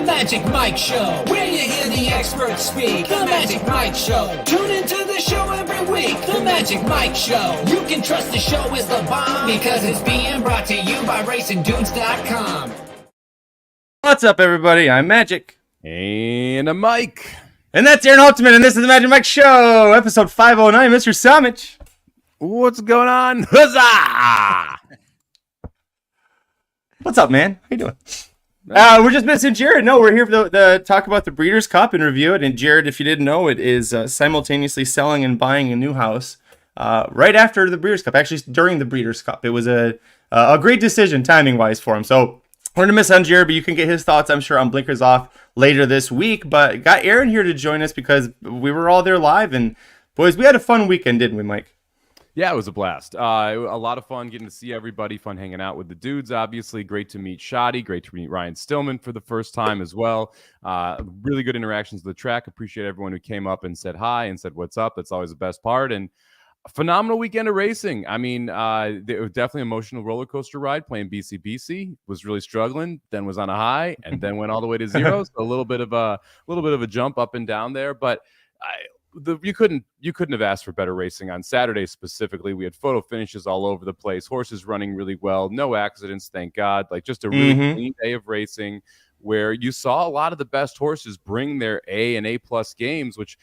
Magic Mike Show, where you hear the experts speak. The Magic Mike Show. Tune into the show every week. The Magic Mike Show. You can trust the show is the bomb because it's being brought to you by RacingDudes.com. What's up, everybody? I'm Magic. And I'm Mike. And that's Aaron Altman, and this is the Magic Mike Show, episode 509, Mr. Somich. What's going on? Huzzah! What's up, man? How you doing? We're just missing Jared. No, we're here for the talk about the Breeders' Cup and review it. And Jared, if you didn't know, it is simultaneously selling and buying a new house right after the Breeders' Cup. Actually, during the Breeders' Cup, it was a great decision timing-wise for him. So we're gonna miss on Jared, but you can get his thoughts, I'm sure, on Blinkers Off later this week. But got Aaron here to join us because we were all there live. And boys, we had a fun weekend, didn't we, Mike? Yeah, it was a blast. A lot of fun getting to see everybody, fun hanging out with the dudes, obviously. Great to meet Shoddy, great to meet Ryan Stillman for the first time as well. Really good interactions with the track. Appreciate everyone who came up and said hi and said what's up. That's always the best part. And a phenomenal weekend of racing. I mean, it was definitely an emotional roller coaster ride playing BCBC. Was really struggling, then was on a high, and then went all the way to zero. So a little bit of a jump up and down there, but you couldn't have asked for better racing on Saturday specifically. We had photo finishes all over the place, horses running really well, no accidents, thank God. Like just a really clean day of racing where you saw a lot of the best horses bring their A and A plus games, which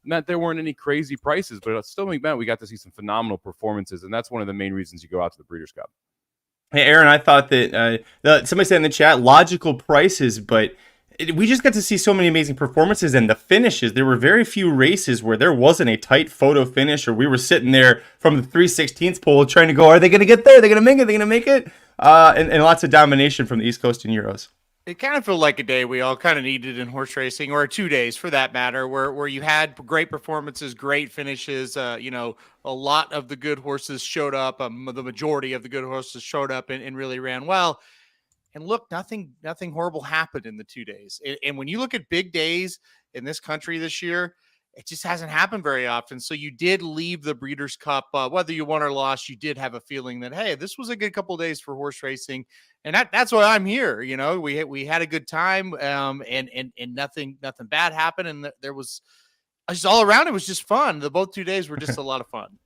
meant there weren't any crazy prices, but it still meant we got to see some phenomenal performances, and that's one of the main reasons you go out to the Breeders' Cup. Hey, Aaron, I thought that somebody said in the chat, logical prices, but we just got to see so many amazing performances and the finishes. There were very few races where there wasn't a tight photo finish, or we were sitting there from the 3/16 pole trying to go, are they going to get there? Are they going to make it? Are they going to make it? And lots of domination from the East Coast in Euros. It kind of felt like a day we all kind of needed in horse racing, or 2 days for that matter, where you had great performances, great finishes. A lot of the good horses showed up. The majority of the good horses showed up and really ran well. And look, nothing horrible happened in the 2 days. And when you look at big days in this country this year, it just hasn't happened very often. So you did leave the Breeders' Cup, whether you won or lost, you did have a feeling that, hey, this was a good couple of days for horse racing. And that's why I'm here. You know, we had a good time, and nothing bad happened. And there was just all around. It was just fun. Both 2 days were just a lot of fun.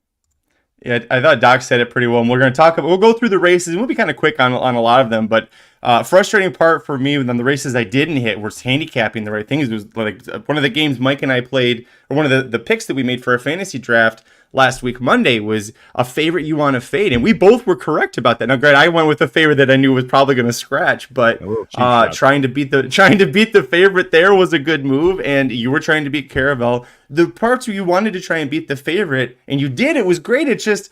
Yeah, I thought Doc said it pretty well. And we'll go through the races, and we'll be kind of quick on a lot of them. But frustrating part for me on the races I didn't hit was handicapping the right things. It was like one of the games Mike and I played, or one of the picks that we made for a fantasy draft last week, Monday, was a favorite you want to fade. And we both were correct about that. Now, granted, I went with a favorite that I knew was probably going to scratch, but trying to beat the favorite there was a good move. And you were trying to beat Caravel. The parts where you wanted to try and beat the favorite, and you did, it was great. It's just,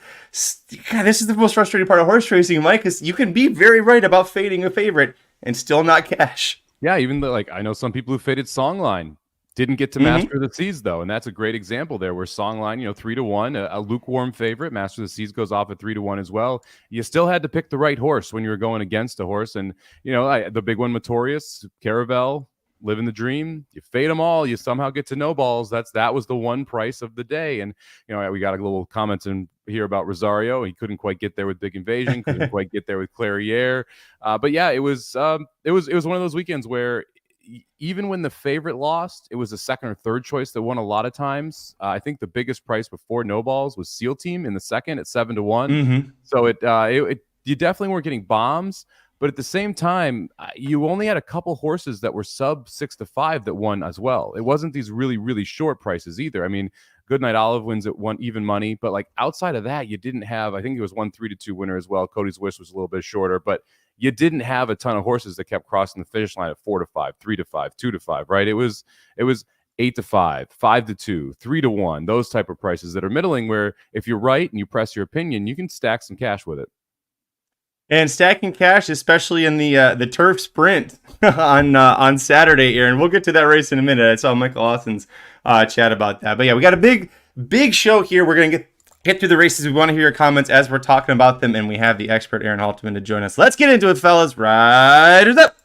God, this is the most frustrating part of horse racing, Mike, is you can be very right about fading a favorite and still not cash. Yeah, even though, I know some people who faded Songline. Didn't get to Master of the Seas, though, and that's a great example there where Songline, 3-1, a lukewarm favorite. Master of the Seas goes off at 3-1 as well. You still had to pick the right horse when you were going against a horse, and the big one, Notorious, Caravel, living the dream. You fade them all, you somehow get to no balls. That was the one price of the day, and we got a little comment in here about Rosario. He couldn't quite get there with Big Invasion, couldn't quite get there with Clairiere, but yeah, it was one of those weekends where, even when the favorite lost, it was the second or third choice that won a lot of times. I think the biggest price before no balls was Seal Team in the second at 7-1. So you definitely weren't getting bombs, but at the same time, you only had a couple horses that were sub 6-5 that won as well. It wasn't these really, really short prices either. I mean, Goodnight Olive wins at one even money, but outside of that, you didn't have, I think it was 1 3-2 winner as well. Cody's Wish was a little bit shorter, but you didn't have a ton of horses that kept crossing the finish line at 4-5, 3-5, 2-5, right? It was 8-5, 5-2, 3-1, those type of prices that are middling where if you're right and you press your opinion, you can stack some cash with it. And stacking cash, especially in the turf sprint on Saturday, Aaron. We'll get to that race in a minute. I saw Michael Austin's chat about that. But yeah, we got a big show here. We're going to get through the races. We want to hear your comments as we're talking about them, and we have the expert Aaron Haltman to join us. Let's get into it, fellas. Riders up!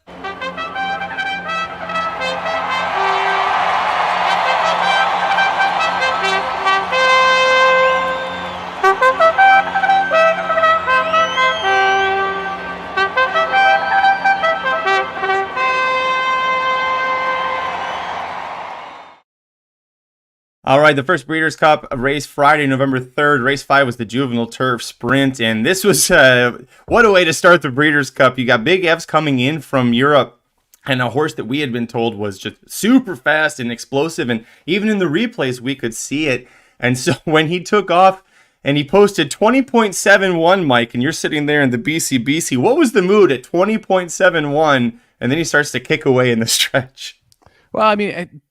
All right, the first Breeders' Cup race Friday, November 3rd. Race 5 was the Juvenile Turf Sprint, and this was what a way to start the Breeders' Cup. You got Big F's coming in from Europe, and a horse that we had been told was just super fast and explosive, and even in the replays we could see it. And so when he took off and he posted 20.71, Mike, and you're sitting there in the BC, what was the mood at 20.71? And then he starts to kick away in the stretch. Well, I mean,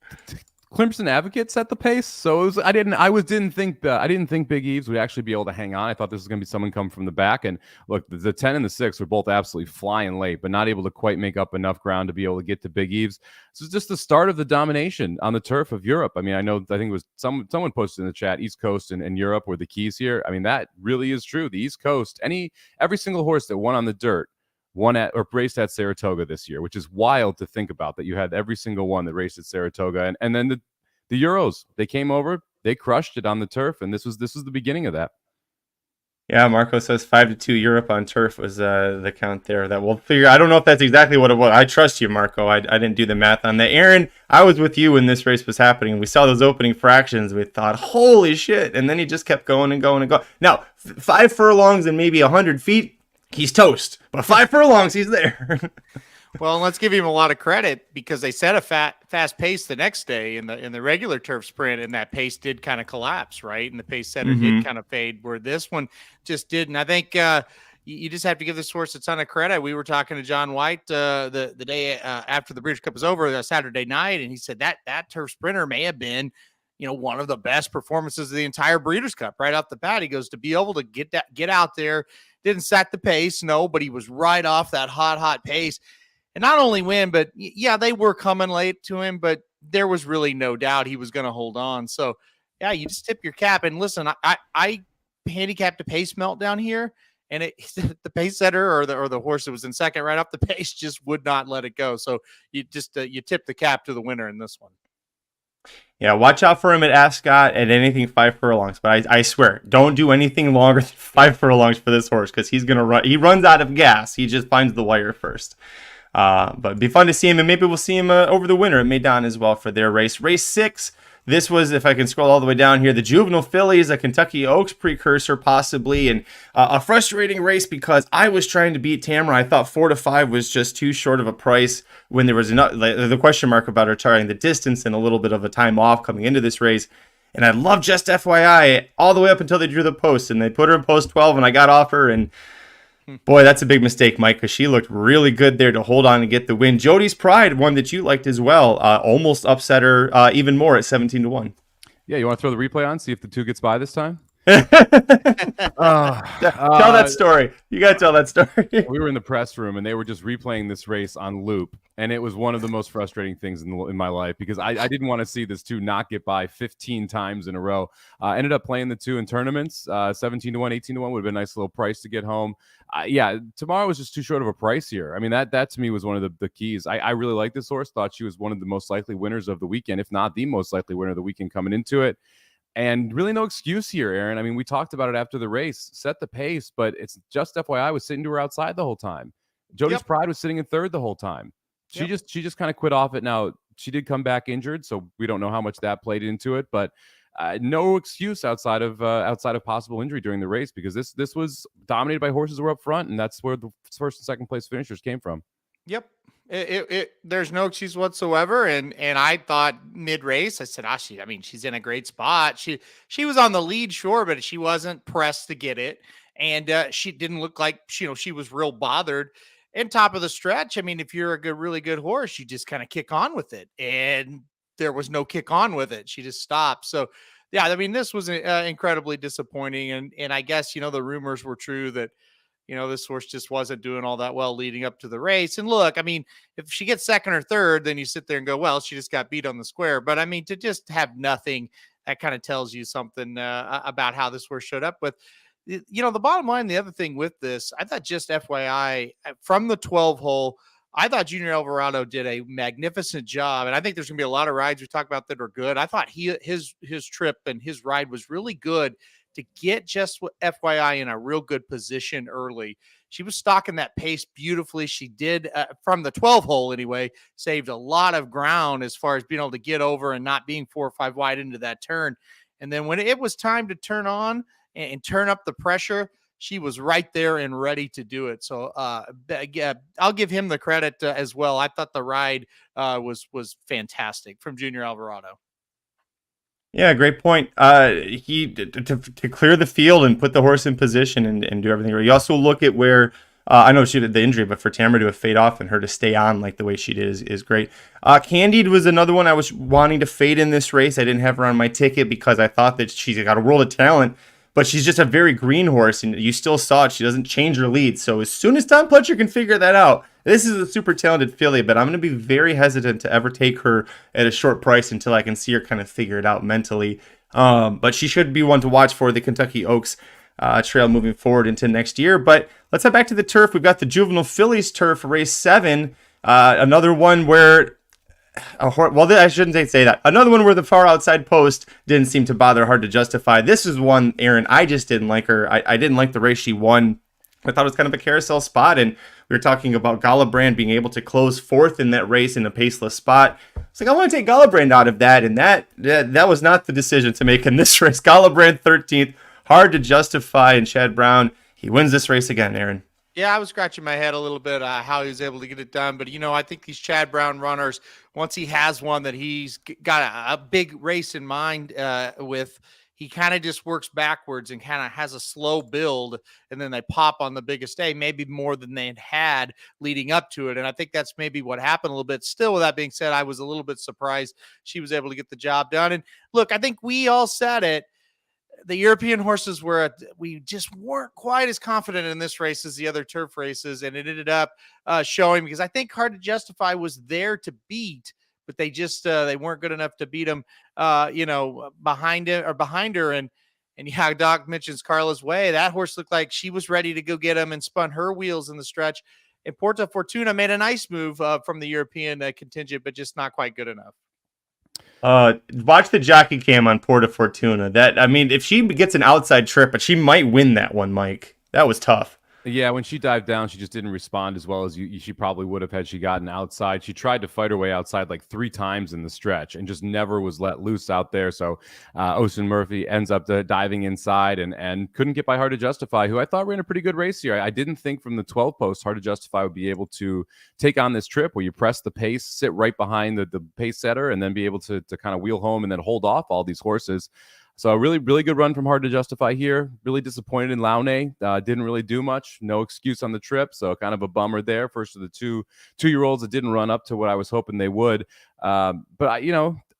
Clemson Advocate set the pace, so it was, I didn't think Big Eves would actually be able to hang on. I thought this was going to be someone come from the back, and look, the 10 and the 6 were both absolutely flying late, but not able to quite make up enough ground to be able to get to Big Eves. This is just the start of the domination on the turf of Europe. I mean, I think it was someone posted in the chat, East Coast and Europe were the keys here. I mean, that really is true. The East Coast, every single horse that won on the dirt won at or raced at Saratoga this year, which is wild to think about, that you had every single one that raced at Saratoga. And then the Euros, they came over, they crushed it on the turf, and this was the beginning of that. Yeah, Marco says 5-2 Europe on turf was the count there. That we'll figure. I don't know if that's exactly what it was. I trust you, Marco. I didn't do the math on that. Aaron, I was with you when this race was happening. We saw those opening fractions. We thought, holy shit. And then he just kept going and going and going. Now, 5 furlongs and maybe 100 feet, he's toast. But 5 furlongs, he's there. Well, let's give him a lot of credit because they set a fast pace the next day in the regular turf sprint, and that pace did kind of collapse, right? And the pace setter did kind of fade, where this one just didn't. I think you just have to give this horse a ton of credit. We were talking to John White the day after the Breeders' Cup was over, Saturday night, and he said that turf sprinter may have been, one of the best performances of the entire Breeders' Cup right off the bat. He goes, to be able to get out there, didn't set the pace, no, but he was right off that hot pace. And not only win, but yeah, they were coming late to him, but there was really no doubt he was going to hold on. So, yeah, you just tip your cap. And listen, I handicapped a pace meltdown here, and the pace setter or the horse that was in second right off the pace just would not let it go. So you just you tip the cap to the winner in this one. Yeah, watch out for him at Ascot at anything 5 furlongs. But I swear, don't do anything longer than 5 furlongs for this horse, because he's going to run. He runs out of gas. He just finds the wire first. But it'd be fun to see him, and maybe we'll see him over the winter at Maidan as well for their race. Race 6, this was, if I can scroll all the way down here, the Juvenile Fillies, a Kentucky Oaks precursor possibly, and a frustrating race because I was trying to beat Tamara. I thought 4-5 was just too short of a price when there was the question mark about her targeting the distance and a little bit of a time off coming into this race. And I love Just FYI all the way up until they drew the post, and they put her in post 12, and I got off her, and boy, that's a big mistake, Mike, because she looked really good there to hold on and get the win. Jody's Pride, one that you liked as well, almost upset her even more at 17-1. Yeah, you want to throw the replay on, see if the 2 gets by this time? Tell that story. You got to tell that story. We were in the press room, and they were just replaying this race on loop, and it was one of the most frustrating things in my life because I didn't want to see this 2 not get by 15 times in a row. Ended up playing the 2 in tournaments, 17-1, 18-1 would have been a nice little price to get home. Yeah, tomorrow was just too short of a price here. I mean, that to me was one of the keys. I really like this horse. Thought she was one of the most likely winners of the weekend, if not the most likely winner of the weekend coming into it. And really no excuse here, Aaron. I mean, we talked about it after the race. Set the pace, but it's Just FYI was sitting to her outside the whole time. Jody's Pride was sitting in third the whole time. She just kind of quit off it. Now, she did come back injured, so we don't know how much that played into it, but no excuse outside of possible injury during the race, because this was dominated by horses who were up front, and that's where the first and second place finishers came from. Yep. There's no excuse whatsoever. And I thought mid-race, I said, she's in a great spot. She was on the lead, sure, but she wasn't pressed to get it. And she didn't look like, she was real bothered. And top of the stretch, I mean, if you're a really good horse, you just kind of kick on with it. And there was no kick on with it. She just stopped. So, yeah, I mean, this was incredibly disappointing. And I guess, the rumors were true that, this horse just wasn't doing all that well leading up to the race. And look, I mean, if she gets second or third, then you sit there and go, well, she just got beat on the square. But I mean, to just have nothing, that kind of tells you something about how this horse showed up with. The bottom line, the other thing with this, I thought Just FYI from the 12 hole, I thought Junior Alvarado did a magnificent job. And I think there's going to be a lot of rides we talk about that are good. I thought his trip and his ride was really good to get Just FYI in a real good position early. she was stalking that pace beautifully. She did from the 12 hole anyway, saved a lot of ground as far as being able to get over and not being 4 or 5 wide into that turn. And then when it was time to turn on and turn up the pressure, she was right there and ready to do it. So I'll give him the credit as well. I thought the ride was fantastic from Junior Alvarado. Yeah, great point. He to clear the field and put the horse in position and do everything. You also look at where I know she did the injury, but for Tamara to have fade off and her to stay on like the way she did is great. Candide was another one I was wanting to fade in this race. I didn't have her on my ticket because I thought that she's got a world of talent, but she's just a very green horse, and you still saw it. She doesn't change her lead. So as soon as Tom Pletcher can figure that out, this is a super talented filly, but I'm going to be very hesitant to ever take her at a short price until I can see her kind of figure it out mentally. But she should be one to watch for the Kentucky Oaks trail moving forward into next year. But let's head back to the turf. We've got the Juvenile Fillies turf, race 7. Another one where, I shouldn't say that. Another one where the far outside post didn't seem to bother Hard to Justify. This is one, Aaron, I just didn't like her. I didn't like the race she won. I thought it was kind of a carousel spot, and we were talking about Kalleward being able to close 4th in that race in a paceless spot. It's like, I want to take Kalleward out of that, and that was not the decision to make in this race. Kalleward 13th, Hard to Justify, and Chad Brown, he wins this race again, Aaron. Yeah, I was scratching my head a little bit how he was able to get it done. But, I think these Chad Brown runners, once he has one that he's got a big race in mind with, he kind of just works backwards and kind of has a slow build, and then they pop on the biggest day, maybe more than they had leading up to it. And I think that's maybe what happened a little bit. Still, with that being said, I was a little bit surprised she was able to get the job done. And look, I think we all said it. The European horses we just weren't quite as confident in this race as the other turf races. And it ended up showing, because I think Hard to Justify was there to beat, but they just they weren't good enough to beat him, behind her. And yeah, Doc mentions Carla's Way. That horse looked like she was ready to go get him and spun her wheels in the stretch. And Porta Fortuna made a nice move from the European contingent, but just not quite good enough. Watch the jockey cam on Porta Fortuna. If she gets an outside trip, but she might win that one, Mike. That was tough. Yeah, when she dived down, she just didn't respond as well as she probably would have had she gotten outside. She tried to fight her way outside like 3 times in the stretch and just never was let loose out there. So Ocean Murphy ends up diving inside and couldn't get by Hard to Justify, who I thought ran a pretty good race here. I didn't think from the 12 post Hard to Justify would be able to take on this trip where you press the pace, sit right behind the pace setter, and then be able to kind of wheel home and then hold off all these horses. So a really, really good run from Hard to Justify here. Really disappointed in Launay. Didn't really do much. No excuse on the trip. So kind of a bummer there. First of the two-year-olds that didn't run up to what I was hoping they would. But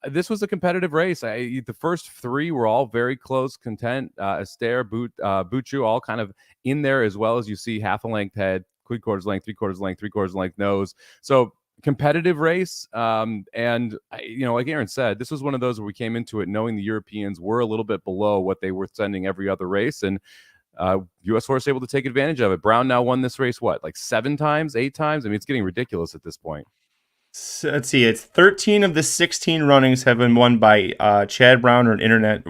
this was a competitive race. The first 3 were all very close. Content, Astaire, Buchu, all kind of in there, as well as you see half a length head, 3/4 length, 3/4 length, 3/4 length nose. So competitive race. And like Aaron said, this was one of those where we came into it knowing the Europeans were a little bit below what they were sending every other race. And U.S. horse able to take advantage of it. Brown now won this race, like 7 times, 8 times? I mean, it's getting ridiculous at this point. So, let's see. It's 13 of the 16 runnings have been won by Chad Brown or an internet.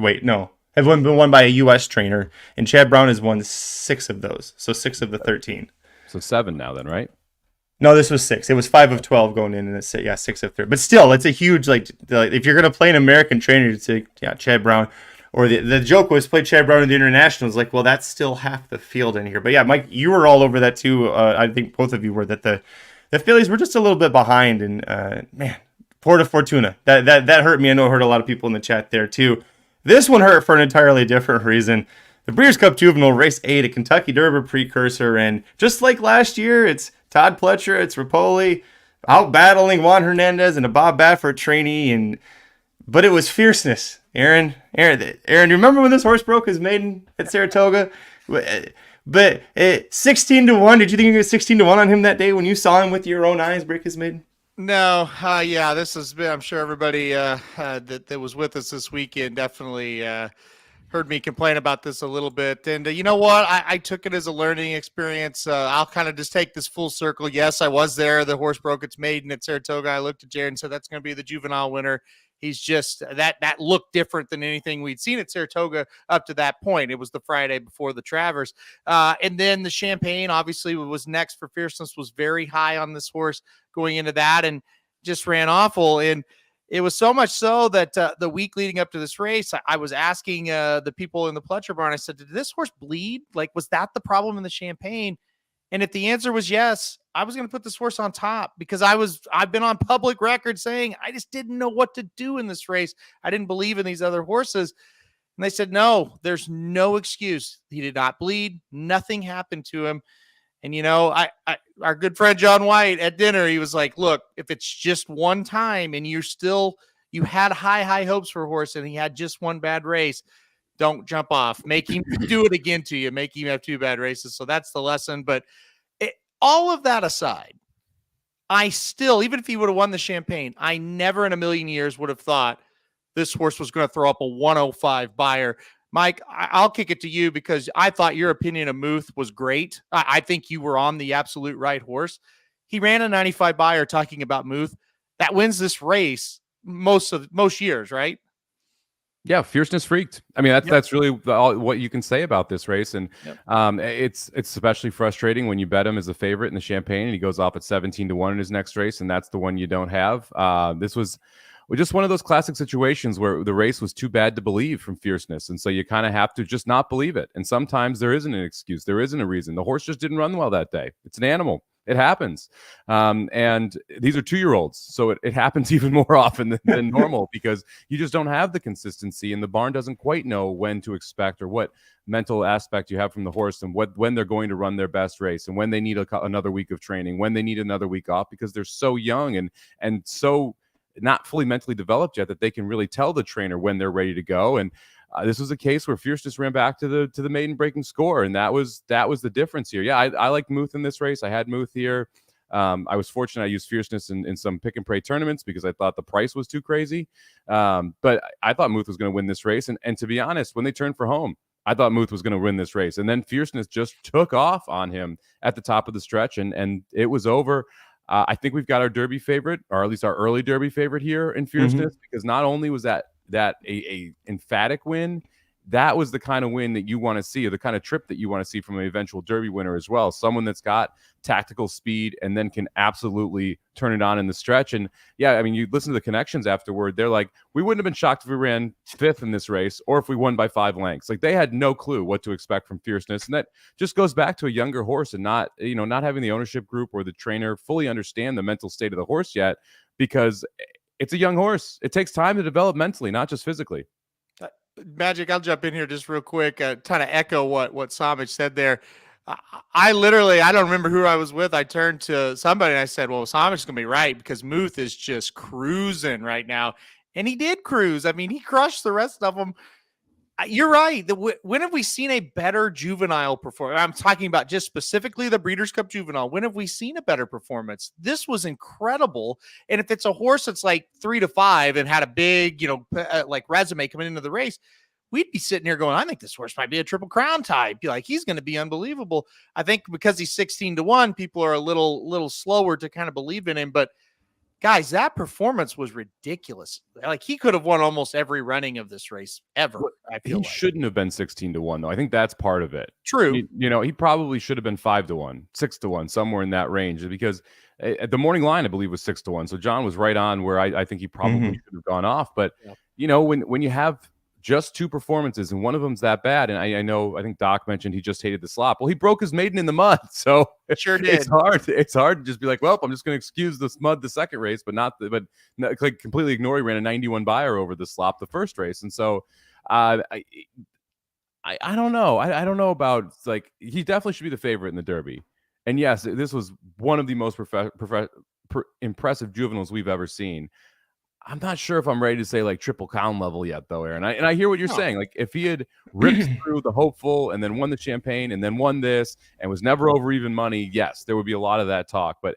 Have been won by a U.S. trainer. And Chad Brown has won 6 of those. So 6 of the 13. So 7 now then, right? No, this was 6. It was 5 of 12 going in, and it's 6 of 3. But still, it's a huge if you're gonna play an American trainer, to say Chad Brown, or the joke was play Chad Brown in the internationals. Well, that's still half the field in here. But yeah, Mike, you were all over that too. I think both of you were, that the fillies were just a little bit behind, and man, Porta Fortuna that hurt me. I know it hurt a lot of people in the chat there too. This one hurt for an entirely different reason. The Breeders' Cup Juvenile, race 8, a Kentucky Derby precursor, and just like last year, it's Todd Pletcher, it's Rapoli, out battling Juan Hernandez and a Bob Baffert trainee, but it was fierceness. Aaron, you remember when this horse broke his maiden at Saratoga? But 16-1, did you think you got 16-1 on him that day when you saw him with your own eyes break his maiden? No, this has been, I'm sure everybody that was with us this weekend definitely heard me complain about this a little bit. And you know what? I took it as a learning experience. I'll kind of just take this full circle. Yes, I was there. The horse broke its maiden at Saratoga. I looked at Jared and said, that's going to be the Juvenile winner. He's just that looked different than anything we'd seen at Saratoga up to that point. It was the Friday before the Travers. And then the Champagne obviously was next for fierceness, was very high on this horse going into that and just ran awful. And it was so much so that the week leading up to this race, I was asking the people in the Pletcher barn, I said, did this horse bleed? Like, was that the problem in the Champagne? And if the answer was yes, I was going to put this horse on top because I've been on public record saying I just didn't know what to do in this race. I didn't believe in these other horses. And they said, no, there's no excuse. He did not bleed. Nothing happened to him. And, our good friend John White at dinner, he was like, look, if it's just one time and you had high hopes for a horse and he had just one bad race, don't jump off. Make him do it again to you. Make him have 2 bad races. So that's the lesson. But all of that aside, I still, even if he would have won the Champagne, I never in a million years would have thought this horse was going to throw up a 105 buyer. Mike, I'll kick it to you because I thought your opinion of Muth was great. I think you were on the absolute right horse. He ran a 95 buyer talking about Muth. That wins this race most years, right? Yeah, fierceness freaked. I mean, that's really all what you can say about this race, and it's especially frustrating when you bet him as a favorite in the Champagne, and he goes off at 17-1 in his next race, and that's the one you don't have. This was just one of those classic situations where the race was too bad to believe from fierceness, and so you kind of have to just not believe it. And sometimes there isn't an excuse, there isn't a reason. The horse just didn't run well that day. It's an animal. It happens. And these are 2-year-olds. So it happens even more often than normal because you just don't have the consistency and the barn doesn't quite know when to expect or what mental aspect you have from the horse and when they're going to run their best race and when they need another week of training, when they need another week off because they're so young and so not fully mentally developed yet that they can really tell the trainer when they're ready to go. And this was a case where fierceness ran back to the maiden breaking score, and that was the difference here. Yeah, I liked Muth in this race. I had Muth here. I was fortunate I used fierceness in some pick and pray tournaments because I thought the price was too crazy. But I thought Muth was going to win this race. And to be honest, when they turned for home, I thought Muth was going to win this race. And then fierceness just took off on him at the top of the stretch, and it was over. I think we've got our Derby favorite, or at least our early Derby favorite here in fierceness, because not only was that a emphatic win, that was the kind of win that you want to see, or the kind of trip that you want to see from an eventual Derby winner as well. Someone that's got tactical speed and then can absolutely turn it on in the stretch. And yeah, I mean, you listen to the connections afterward. They're like, we wouldn't have been shocked if we ran 5th in this race or if we won by 5 lengths. Like they had no clue what to expect from fierceness. And that just goes back to a younger horse and not having the ownership group or the trainer fully understand the mental state of the horse yet, because it's a young horse. It takes time to develop mentally, not just physically. Magic, I'll jump in here just real quick, kind of echo what Somich said there. I don't remember who I was with. I turned to somebody and I said, well, Somich's going to be right because Muth is just cruising right now. And he did cruise. I mean, he crushed the rest of them. You're right. When have we seen a better juvenile performance? I'm talking about just specifically the Breeders' Cup Juvenile. When have we seen a better performance? This was incredible. And if it's a horse that's like 3-5 and had a big, like resume coming into the race, we'd be sitting here going, I think this horse might be a Triple Crown type. Like he's going to be unbelievable. I think because he's 16-1, people are a little slower to kind of believe in him. But guys, that performance was ridiculous. Like he could have won almost every running of this race ever. I feel he shouldn't have been 16-1 though. I think that's part of it. True. He probably should have been 5-1, 6-1, somewhere in that range, because at the morning line, I believe, was 6-1. So John was right on where I think he probably should have gone off. But when you have just 2 performances and one of them's that bad, and I think Doc mentioned he just hated the slop. Well, he broke his maiden in the mud, so sure did. It's hard to just be like, well, I'm just going to excuse the mud the second race, but not like completely ignore he ran a 91 buyer over the slop the first race. And so I don't know. I don't know about, like, he definitely should be the favorite in the Derby. And yes, this was one of the most impressive juveniles we've ever seen. I'm not sure if I'm ready to say like Triple Crown level yet, though, Aaron. And I hear what you're saying. Like if he had ripped through the hopeful and then won the Champagne and then won this and was never over even money, yes, there would be a lot of that talk. But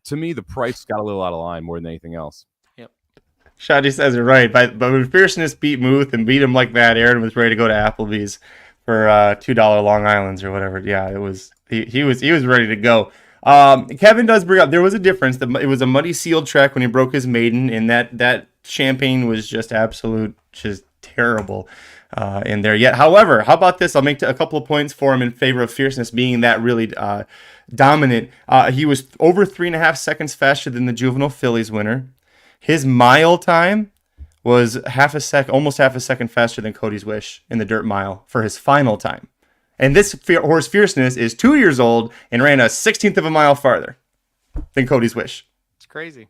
to me, the price got a little out of line more than anything else. Yep. Shadi says it right. But when fierceness beat Muth and beat him like that, Aaron was ready to go to Applebee's for $2 Long Islands or whatever. Yeah, it was. He was ready to go. Kevin does bring up there was a difference. It was a muddy sealed track when he broke his maiden, and that champagne was just terrible in there yet. However, how about this? I'll make a couple of points for him in favor of fierceness being that really dominant. He was over 3.5 seconds faster than the Juvenile fillies winner. His mile time was almost half a second faster than Cody's Wish in the dirt mile for his final time. And this horse Fierceness is 2 years old and ran a 16th of a mile farther than Cody's Wish. It's crazy.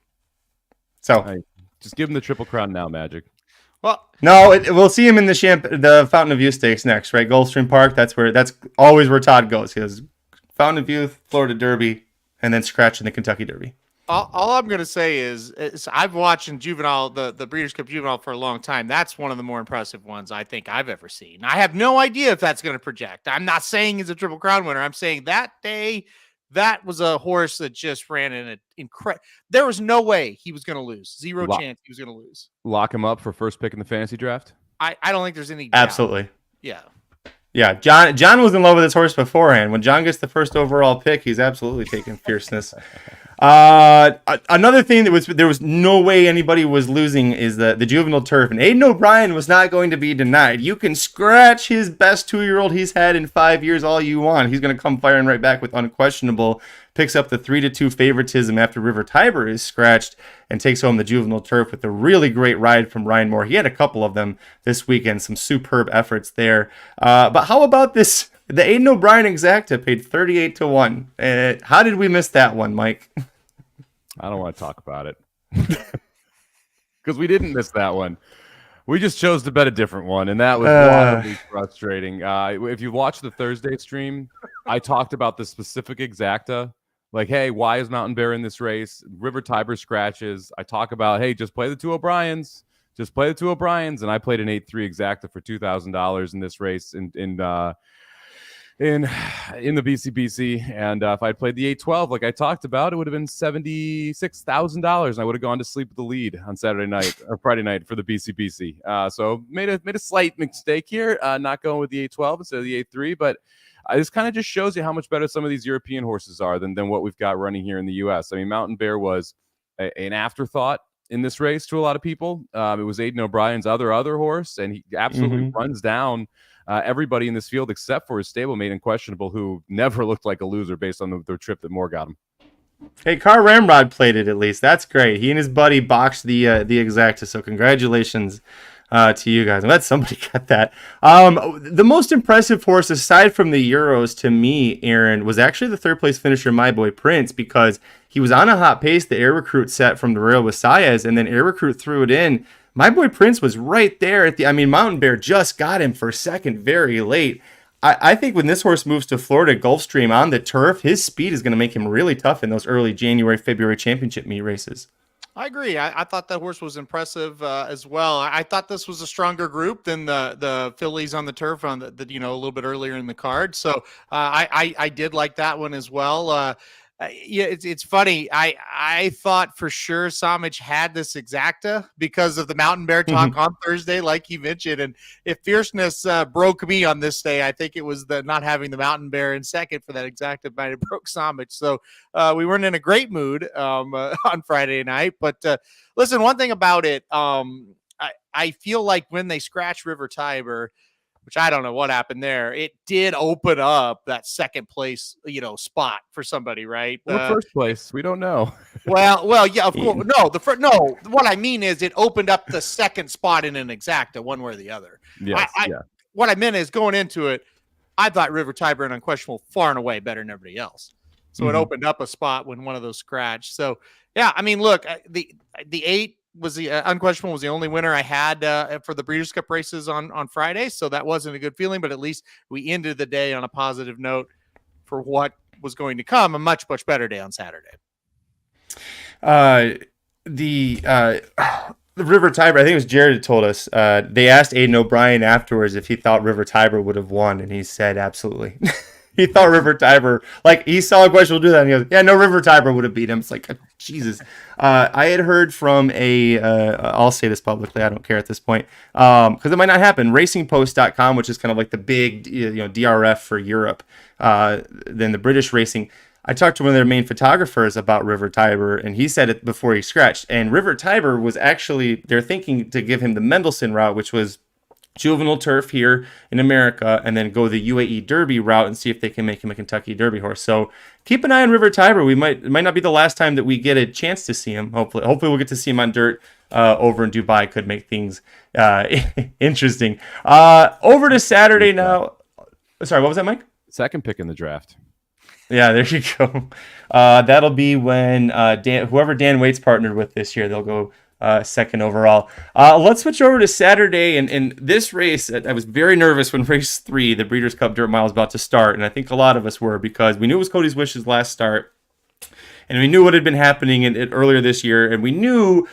So just give him the Triple Crown now, Magic. Well, no, we'll see him in the Fountain of Youth Stakes next, right? Gulfstream Park. That's always where Todd goes. He goes Fountain of Youth, Florida Derby, and then scratch in the Kentucky Derby. All I'm going to say is I've watched Juvenile, the Breeders' Cup Juvenile for a long time. That's one of the more impressive ones I think I've ever seen. I have no idea if that's going to project. I'm not saying he's a Triple Crown winner. I'm saying that day, that was a horse that just ran in an incredible. There was no way he was going to lose. Zero chance he was going to lose. Lock him up for first pick in the fantasy draft? I don't think there's any doubt. Absolutely. Yeah. Yeah, John was in love with his horse beforehand. When John gets the first overall pick, he's absolutely taking Fierceness. Another thing there was no way anybody was losing is the Juvenile turf, and Aidan O'Brien was not going to be denied. You can scratch his best 2-year-old he's had in 5 years all you want. He's going to come firing right back with unquestionable. Picks up the 3-2 favoritism after River Tiber is scratched and takes home the Juvenile turf with a really great ride from Ryan Moore. He had a couple of them this weekend, some superb efforts there. But how about this? The Aidan O'Brien Exacta paid 38-1. How did we miss that one, Mike? I don't want to talk about it because we didn't miss that one. We just chose to bet a different one, and that was wildly frustrating. If you watch the Thursday stream, I talked about the specific Exacta. Like, hey, why is Mountain Bear in this race? River Tiber scratches. I talk about, hey, just play the two O'Briens. Just play the two O'Briens. And I played an 8-3 Exacta for $2,000 in this race in the BCBC. And if I'd played the 8-12, like I talked about, it would have been $76,000. And I would have gone to sleep with the lead on Saturday night or Friday night for the BCBC. So made a slight mistake here, not going with the 8-12 instead of the 8-3. But this kind of just shows you how much better some of these European horses are than what we've got running here in the U.S. I mean, Mountain Bear was an afterthought in this race to a lot of people. It was Aidan O'Brien's other horse, and he absolutely runs down everybody in this field except for his stablemate Unquestionable, who never looked like a loser based on the trip that Moore got him. Hey, Car Ramrod played it at least. That's great. He and his buddy boxed the Exacta, so congratulations to you guys. I'm glad somebody got that. The most impressive horse, aside from the Euros to me, Aaron, was actually the third place finisher, My Boy Prince, because he was on a hot pace. The Air Recruit set from the Royal Visayas, and then Air Recruit threw it in. My Boy Prince was right there at Mountain Bear just got him for second very late. I think when this horse moves to Florida Gulfstream on the turf, his speed is going to make him really tough in those early January, February championship meet races. I agree. I thought that horse was impressive as well. I thought this was a stronger group than the fillies on the turf on the a little bit earlier in the card. So I did like that one as well. Yeah, it's funny. I thought for sure Somich had this Exacta because of the Mountain Bear talk on Thursday, like he mentioned. And if Fierceness broke me on this day, I think it was the not having the Mountain Bear in second for that Exacta might have broke Somich. So we weren't in a great mood on Friday night. But listen, one thing about it, I feel like when they scratched River Tiber, which I don't know what happened there, it did open up that second place, spot for somebody, right? Or first place, we don't know. well, yeah, of course. No, what I mean is it opened up the second spot in an Exacta, one way or the other. Yes, What I meant is going into it, I thought River Tiber and Unquestionable far and away better than everybody else. So it opened up a spot when one of those scratched. So yeah, I mean, look, the 8 was the Unquestionable was the only winner I had for the Breeders' Cup races on Friday. So that wasn't a good feeling, but at least we ended the day on a positive note for what was going to come, a much, much better day on Saturday. The River Tiber, I think it was Jared who told us, they asked Aidan O'Brien afterwards if he thought River Tiber would have won, and he said absolutely. He thought River Tiber, like he saw Unquestionable do that, and he goes, yeah, no, River Tiber would have beat him. It's like, Jesus. I had heard from I'll say this publicly, I don't care at this point, because it might not happen, racingpost.com, which is kind of like the big DRF for Europe, then the British racing. I talked to one of their main photographers about River Tiber, and he said it before he scratched. And River Tiber was actually, they're thinking to give him the Mendelssohn route, which was juvenile turf here in America, and then go the UAE Derby route and see if they can make him a Kentucky Derby horse. So keep an eye on River Tiber. It might not be the last time that we get a chance to see him. Hopefully we'll get to see him on dirt over in Dubai. Could make things interesting. Over to Saturday now. Sorry, what was that, Mike? Second pick in the draft. Yeah, there you go. That'll be when whoever Dan Waite's partnered with this year, they'll go second overall. Let's switch over to Saturday. And this race, I was very nervous when race 3, the Breeders' Cup Dirt Mile, was about to start. And I think a lot of us were, because we knew it was Cody's Wish's last start. And we knew what had been happening earlier this year. And we knew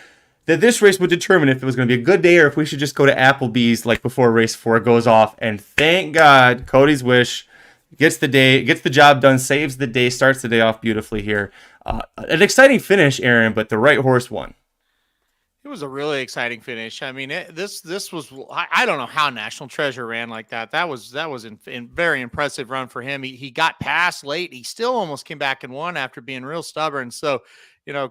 that this race would determine if it was going to be a good day or if we should just go to Applebee's like before race 4 goes off. And thank God, Cody's Wish gets the job done, saves the day, starts the day off beautifully here. An exciting finish, Aaron, but the right horse won. It was a really exciting finish. I mean, this was, I don't know how National Treasure ran like that. That was in very impressive run for him. He got past late. He still almost came back and won after being real stubborn. So,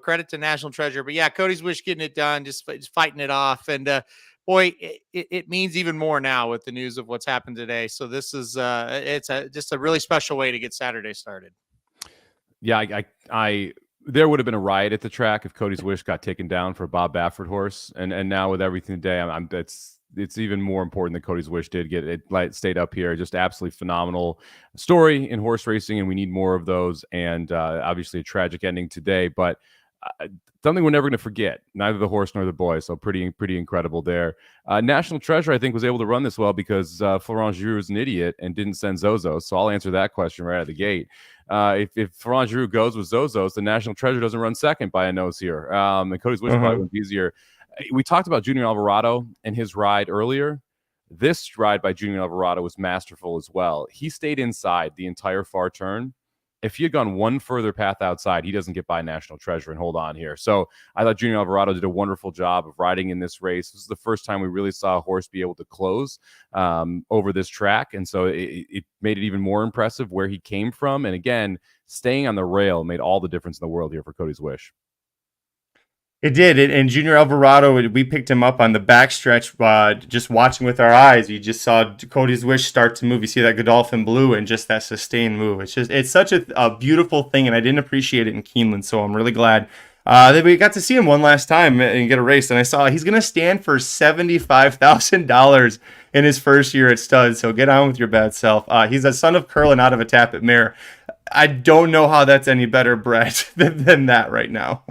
credit to National Treasure. But yeah, Cody's Wish getting it done, just fighting it off. And boy, it means even more now with the news of what's happened today. So this is just a really special way to get Saturday started. Yeah, I there would have been a riot at the track if Cody's Wish got taken down for a Bob Baffert horse, and now with everything today, it's even more important that Cody's Wish did get it stayed up here. Just absolutely phenomenal story in horse racing, and we need more of those. And obviously a tragic ending today, but something we're never going to forget. Neither the horse nor the boy. So pretty incredible there. National Treasure, I think, was able to run this well because Florent Giroux is an idiot and didn't send Zozos. So I'll answer that question right out of the gate. If Florent Giroux goes with Zozos, the National Treasure doesn't run second by a nose here. And Cody's Wish probably wins easier. We talked about Junior Alvarado and his ride earlier. This ride by Junior Alvarado was masterful as well. He stayed inside the entire far turn. If he had gone one further path outside, he doesn't get by National Treasure and hold on here. So I thought Junior Alvarado did a wonderful job of riding in this race. This is the first time we really saw a horse be able to close over this track. And so it made it even more impressive where he came from. And again, staying on the rail made all the difference in the world here for Cody's Wish. It did. And Junior Alvarado, we picked him up on the backstretch, just watching with our eyes. You just saw Cody's Wish start to move. You see that Godolphin Blue and just that sustained move. It's such a beautiful thing, and I didn't appreciate it in Keeneland, so I'm really glad that we got to see him one last time and get a race. And I saw he's going to stand for $75,000 in his first year at stud, so get on with your bad self. He's a son of Curlin out of a Tappet mare. I don't know how that's any better bred than that right now.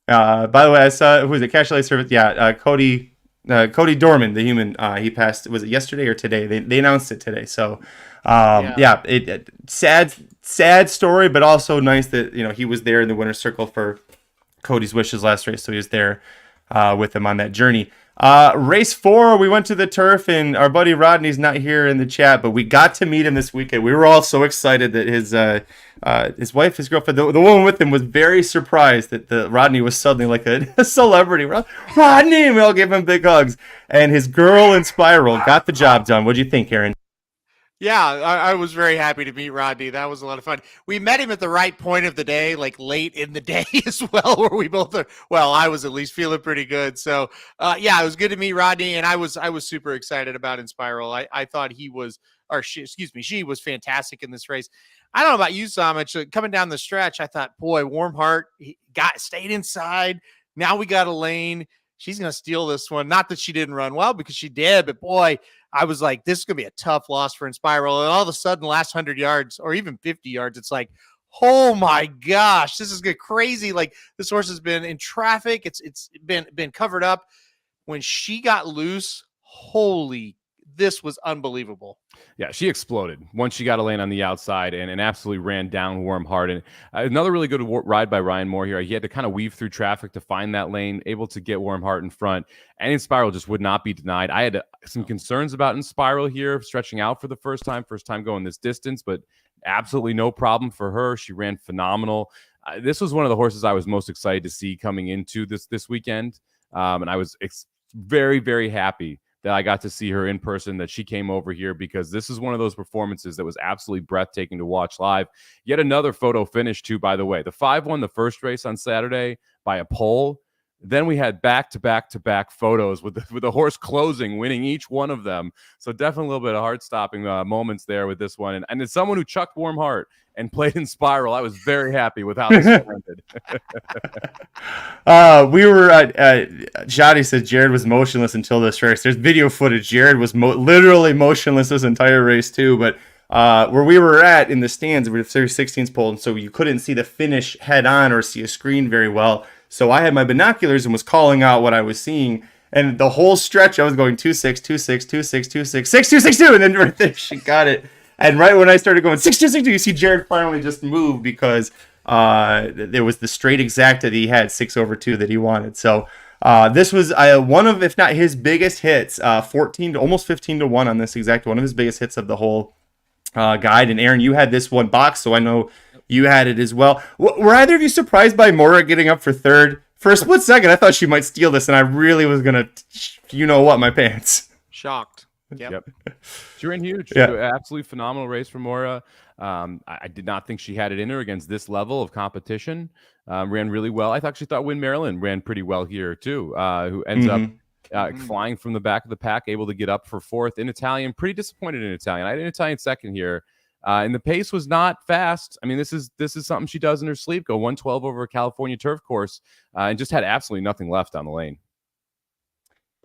By the way, I saw, who was it? Cash Light Service. Yeah, Cody Dorman, the human. He passed. Was it yesterday or today? They announced it today. So, sad story, but also nice that he was there in the winner's circle for Cody's Wish's last race. So he was there with him on that journey. Race 4, we went to the turf, and our buddy Rodney's not here in the chat, but we got to meet him this weekend. We were all so excited that his wife, his girlfriend, the woman with him was very surprised that Rodney was suddenly like a celebrity. Rodney, we all gave him big hugs, and his girl in Spiral got the job done. What do you think, Aaron? Yeah, I was very happy to meet Rodney. That was a lot of fun. We met him at the right point of the day, like late in the day as well, where we both are. Well, I was at least feeling pretty good. So, yeah, it was good to meet Rodney, and I was super excited about Inspiral. I thought she was fantastic in this race. I don't know about you, Somich. Coming down the stretch, I thought, boy, Warm Heart stayed inside. Now we got a lane. She's going to steal this one. Not that she didn't run well, because she did, but boy, I was like, this is going to be a tough loss for Inspiral. And all of a sudden, last 100 yards or even 50 yards, it's like, oh my gosh, this is crazy. Like, this horse has been in traffic. It's been covered up. When she got loose, this was unbelievable. Yeah, she exploded once she got a lane on the outside and absolutely ran down Warm Heart. And another really good ride by Ryan Moore here. He had to kind of weave through traffic to find that lane, able to get Warm Heart in front. And Inspiral just would not be denied. I had some concerns about Inspiral here, stretching out for the first time going this distance, but absolutely no problem for her. She ran phenomenal. This was one of the horses I was most excited to see coming into this weekend. And I was very, very happy that I got to see her in person, that she came over here, because this is one of those performances that was absolutely breathtaking to watch live. Yet another photo finish too, by the way. The 5 won the first race on Saturday by a pole. Then we had back-to-back photos with the horse closing, winning each one of them. So definitely a little bit of heart-stopping moments there with this one. And as someone who chucked Warm Heart and played in Spiral, I was very happy with how this one ended. We were Jody said Jared was motionless until this race. There's video footage. Jared was literally motionless this entire race too. But where we were at in the stands, we were Series 16's pole, and so you couldn't see the finish head on or see a screen very well. So I had my binoculars and was calling out what I was seeing. And the whole stretch, I was going 2-6, 2-6, 2-6, 2-6, 6-2, 6-2. And then right there, she got it. And right when I started going 6-2, 6-2, you see Jared finally just move because there was the straight exact that he had, 6/2, that he wanted. So this was one of, if not his biggest hits, 14 to almost 15-1 on this exact, one of his biggest hits of the whole guide. And Aaron, you had this one box, so I know you had it as well. Were either of you surprised by Mora getting up for third? For a split second, I thought she might steal this, and I really was going to, my pants. Shocked. Yep. She ran huge. Yeah. Absolutely phenomenal race for Mora. I did not think she had it in her against this level of competition. Ran really well. I actually thought Win Maryland ran pretty well here, too, who ends up flying from the back of the pack, able to get up for fourth in Italian. Pretty disappointed in Italian. I had an Italian second here. And the pace was not fast. I mean, this is something she does in her sleep. Go 112 over a California turf course, and just had absolutely nothing left on the lane.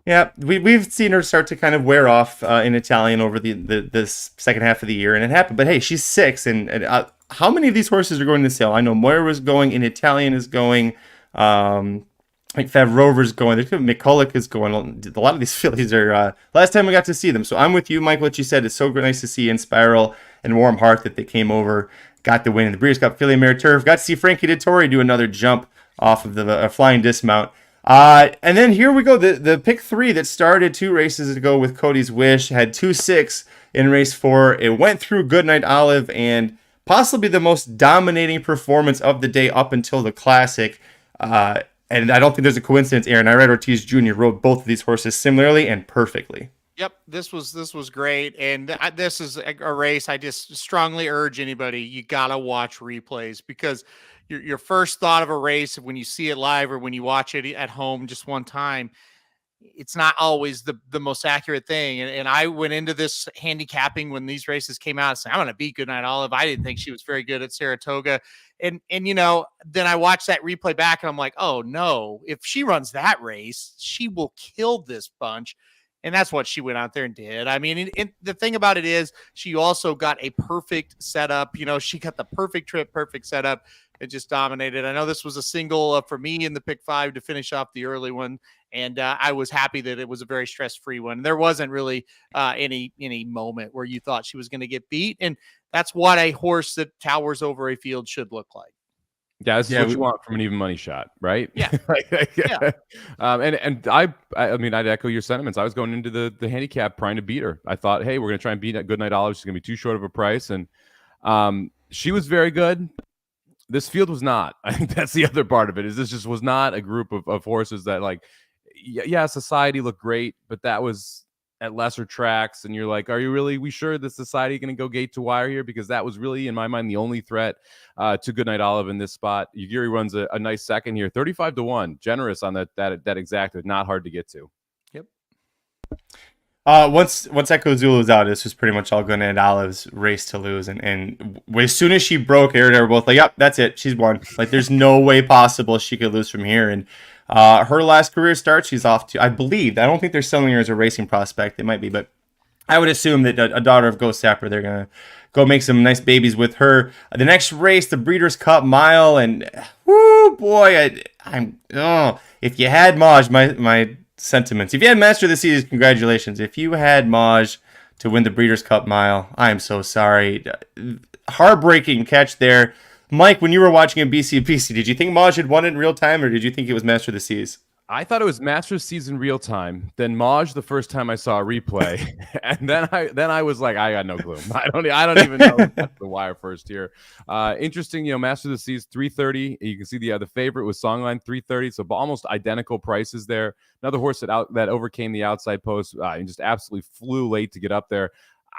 Yeah, we've seen her start to kind of wear off in Italian over this second half of the year, and it happened. But hey, she's 6, and how many of these horses are going to sale? I know Moira was going, in Italian is going. Like Fav Rover's going. McCulloch is going. A lot of these fillies are. Last time we got to see them, so I'm with you, Mike. What you said, it's so nice to see in Spiral and Warm Heart that they came over, got the win in the Breeders' Cup Filly Mare Turf. Got to see Frankie Dettori do another jump off of the flying dismount. And then here we go. The pick 3 that started 2 races ago with Cody's Wish had 2-6 in race 4. It went through Goodnight Olive and possibly the most dominating performance of the day up until the Classic. And I don't think there's a coincidence, Aaron. Irad Ortiz Jr. rode both of these horses similarly and perfectly. Yep, this was great, and this is a race. I just strongly urge anybody, you gotta watch replays, because your first thought of a race when you see it live or when you watch it at home just one time, it's not always the most accurate thing. And I went into this handicapping when these races came out saying, I'm going to beat Goodnight Olive. I didn't think she was very good at Saratoga. And then I watched that replay back and I'm like, oh no, if she runs that race, she will kill this bunch. And that's what she went out there and did. I mean, the thing about it is she also got a perfect setup. She got the perfect trip, perfect setup. It just dominated. I know this was a single for me in the pick 5 to finish off the early one. And I was happy that it was a very stress-free one. There wasn't really any moment where you thought she was going to get beat. And that's what a horse that towers over a field should look like. Yeah, this is what you want from an even money shot, right? Yeah. Yeah. And I mean, I'd echo your sentiments. I was going into the handicap trying to beat her. I thought, hey, we're going to try and beat at Goodnight Olive. She's going to be too short of a price. And she was very good. This field was not. I think that's the other part of it, is this just was not a group of horses that, like, yeah, Society looked great, but that was at lesser tracks. And you're like, we sure the Society going to go gate to wire here? Because that was really, in my mind, the only threat to Goodnight Olive in this spot. Yugiri runs a nice second here, 35-1, generous on that exact, not hard to get to. Yep. Once Echo Zulu was out, this was pretty much all Goodnight Olive's race to lose. And as soon as she broke, Aaron and I were both like, yep, that's it. She's won. Like, there's no way possible she could lose from here. And her last career start, she's off to, I don't think they're selling her as a racing prospect. It might be, but I would assume that a daughter of Ghost Sapper, they're going to go make some nice babies with her. The next race, the Breeders' Cup Mile, and whoo, boy, if you had Maj, my sentiments. If you had Master of the Seas, congratulations. If you had Maj to win the Breeders' Cup Mile, I am so sorry. Heartbreaking catch there. Mike, when you were watching in BCBC, did you think Maj had won it in real time, or did you think it was Master of the Seas? I thought it was Masters season real time. Then Maj the first time I saw a replay, and then I was like, I got no clue. I don't even know that's the wire first here. Interesting, Masters of the Seas 330. You can see the favorite was Songline 330, so almost identical prices there. Another horse that overcame the outside post and just absolutely flew late to get up there.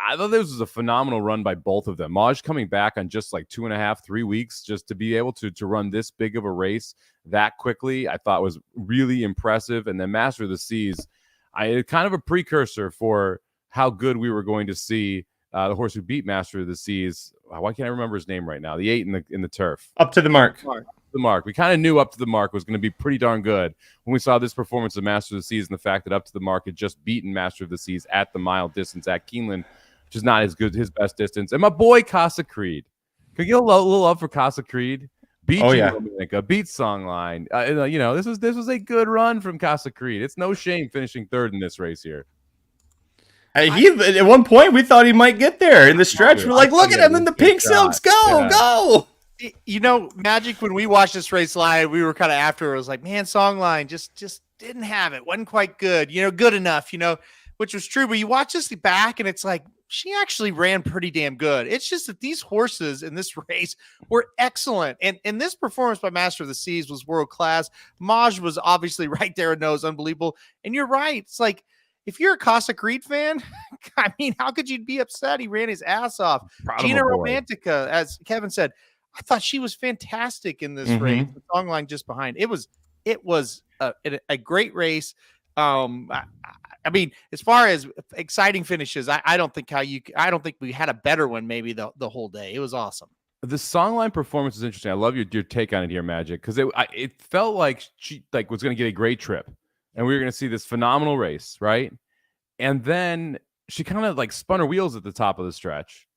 I thought this was a phenomenal run by both of them. Maj coming back on just like 2.5, 3 weeks, just to be able to run this big of a race that quickly, I thought was really impressive. And then Master of the Seas, kind of a precursor for how good we were going to see the horse who beat Master of the Seas. Why can't I remember his name right now? The 8 in the turf. Up to the mark. The mark. We kind of knew Up to the Mark was going to be pretty darn good when we saw this performance of Master of the Seas and the fact that Up to the Mark had just beaten Master of the Seas at the mile distance at Keeneland, which is not as good his best distance. And my boy Casa Creed. Can you get a little love for Casa Creed? Beat Dominica, beat Songline. This was a good run from Casa Creed. It's no shame finishing third in this race here. At one point we thought he might get there in the stretch. We're like, look at him in the pink silks. Go. Magic, when we watched this race live, we were kind of after. It was like, man, Songline just didn't have it. Wasn't quite good. Good enough. Which was true. But you watch this back, and it's like she actually ran pretty damn good. It's just that these horses in this race were excellent, and this performance by Master of the Seas was world class. Maj was obviously right there and knows unbelievable. And you're right. It's like, if you're a Casa Creed fan, I mean, how could you be upset? He ran his ass off. Gina Romantica, as Kevin said, I thought she was fantastic in this race. The Songline just behind. It was a great race. I mean, as far as exciting finishes, I don't think we had a better one maybe the whole day. It was awesome. The Songline performance is interesting. I love your take on it here, Magic, because it felt like she was going to get a great trip, and we were going to see this phenomenal race, right? And then she kind of spun her wheels at the top of the stretch,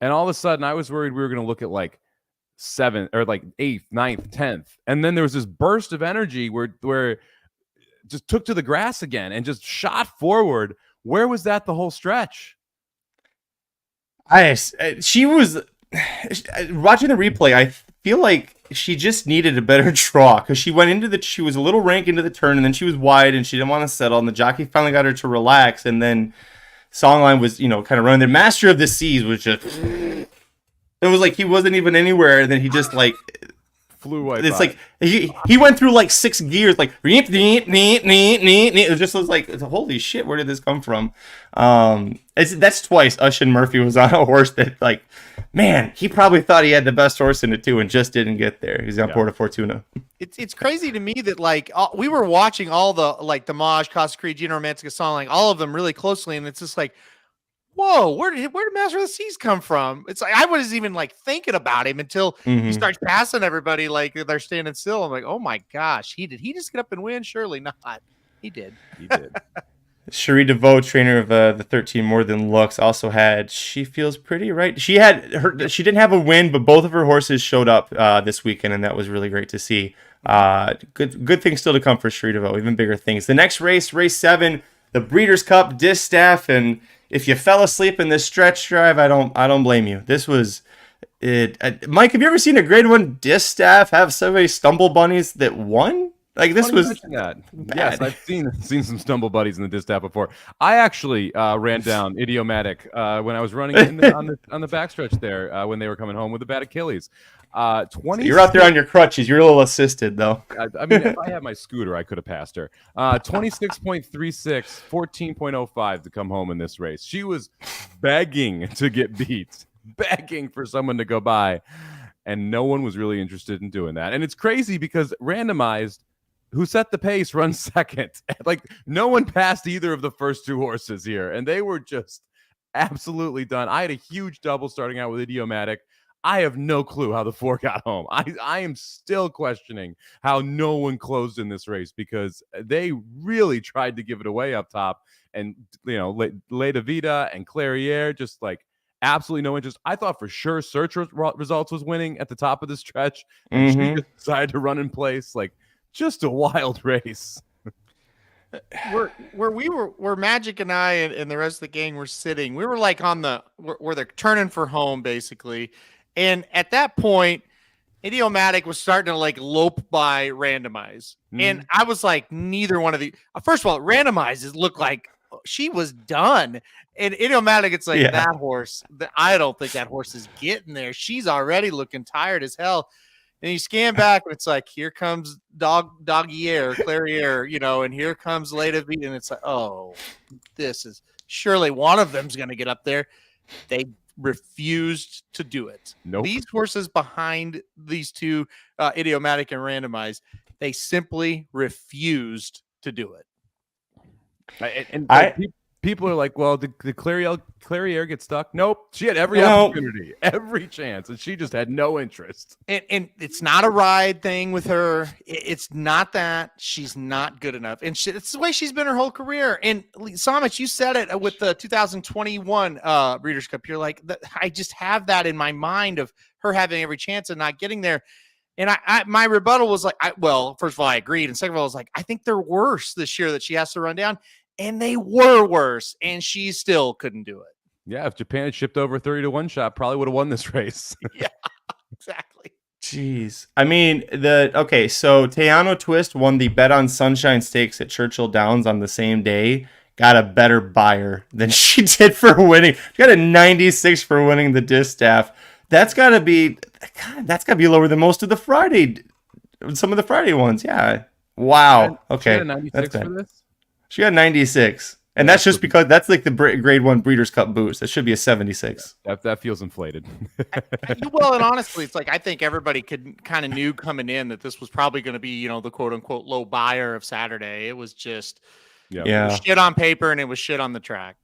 and all of a sudden, I was worried we were going to look at 7th or 8th, 9th, 10th, and then there was this burst of energy where just took to the grass again and just shot forward. Where was that the whole stretch? She was watching the replay. I feel like she just needed a better draw because she was a little rank into the turn, and then she was wide and she didn't want to settle, and the jockey finally got her to relax, and then Songline was, kind of running. The Master of the Seas was just, it was like he wasn't even anywhere, and then he just flew away. It's like he went through 6 gears, it just was like, holy shit, where did this come from? That's twice Ushin Murphy was on a horse that man, he probably thought he had the best horse in it too and just didn't get there. He's on Porta Fortuna. It's crazy to me that we were watching all the Maj, Casa Creed, Gina Romantica, Songline, all of them really closely, and it's just like, whoa, where did Master of the Seas come from? It's like I wasn't even thinking about him until he starts passing everybody they're standing still. I'm like, oh my gosh, he just get up and win? Surely not. He did. Cherie DeVoe, trainer of the 13 More Than Looks, also had She Feels Pretty, right? She didn't have a win, but both of her horses showed up this weekend, and that was really great to see. Good things still to come for Cherie DeVoe, even bigger things. The next race 7, the Breeders' Cup, Distaff, and if you fell asleep in this stretch drive, I don't blame you. This was it. Mike, have you ever seen a grade 1 Distaff have so many stumble bunnies that won? This was that. Yes, I've seen some stumble buddies in the Distaff before. I actually ran down Idiomatic when I was running on the backstretch there when they were coming home with a bad Achilles. 20. You're out there on your crutches. You're a little assisted though. I mean, if I had my scooter, I could have passed her. 26.36, 14.05 to come home in this race. She was begging to get beat, begging for someone to go by, and no one was really interested in doing that. And it's crazy because randomized, who set the pace, runs second. No one passed either of the first 2 horses here, and they were just absolutely done. I had a huge double starting out with Idiomatic. I have no clue how the 4 got home. I am still questioning how no one closed in this race because they really tried to give it away up top. And, Le De Vida and Clairiere just absolutely no interest. I thought for sure Search Results was winning at the top of the stretch. And she just decided to run in place. Just a wild race. Where Magic and I and the rest of the gang were sitting, we were on where they're turning for home basically. And at that point, Idiomatic was starting to like lope by Randomize. And I was like, neither one of the first of all, Randomizes looked like she was done. And Idiomatic, it's like that horse. I don't think that horse is getting there. She's already looking tired as hell. And you scan back, and it's like, here comes Doggier, Clairiere, and here comes Leda V. And it's like, oh, this is surely one of them's going to get up there. They refused to do it. Nope. These horses behind these two, Idiomatic and Randomized, they simply refused to do it. People are like, well, did Clairiere get stuck? Nope. She had every opportunity, every chance, and she just had no interest. And it's not a ride thing with her. It's not that. She's not good enough. And it's the way she's been her whole career. And Somich, you said it with the 2021 Breeders' Cup. You're like, I just have that in my mind of her having every chance and not getting there. And my rebuttal was like, first of all, I agreed. And second of all, I was like, I think they're worse this year that she has to run down. And they were worse, and she still couldn't do it. Yeah, if Japan had shipped over 30-1 shot, probably would have won this race. Yeah, exactly. Jeez. I mean, so Teano Twist won the Bet on Sunshine Stakes at Churchill Downs on the same day. Got a better buyer than she did for winning. She got a 96 for winning the Distaff. That's got to be lower than most of the some of the Friday ones. Yeah. Wow. Okay. She got a 96 for this? She got 96. And that's just because that's like the grade 1 Breeders' Cup boost. That should be a 76. That feels inflated. Well, and honestly, it's like I think everybody kind of knew coming in that this was probably going to be, the quote unquote low buyer of Saturday. It was just it was shit on paper and it was shit on the track.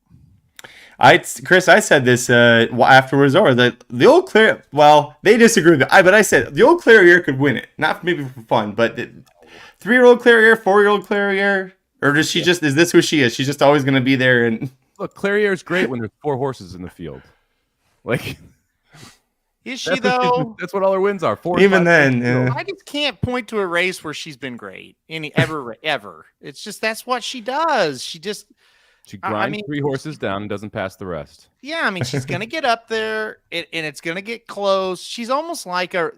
Chris, I said this afterwards, or that the old Claire. Well, they disagree with me, but I said the old Clairiere could win it, not maybe for fun, but 3-year-old Clairiere, 4-year-old Clairiere. Or does she is this who she is? She's just always going to be there. And look, Clairiere is great when there's 4 horses in the field. Like, is she though? That's what all her wins are. 4. Even then, yeah. I just can't point to a race where she's been great ever. It's just that's what she does. She grinds 3 horses down and doesn't pass the rest. Yeah, I mean, she's gonna get up there and it's gonna get close. She's almost like a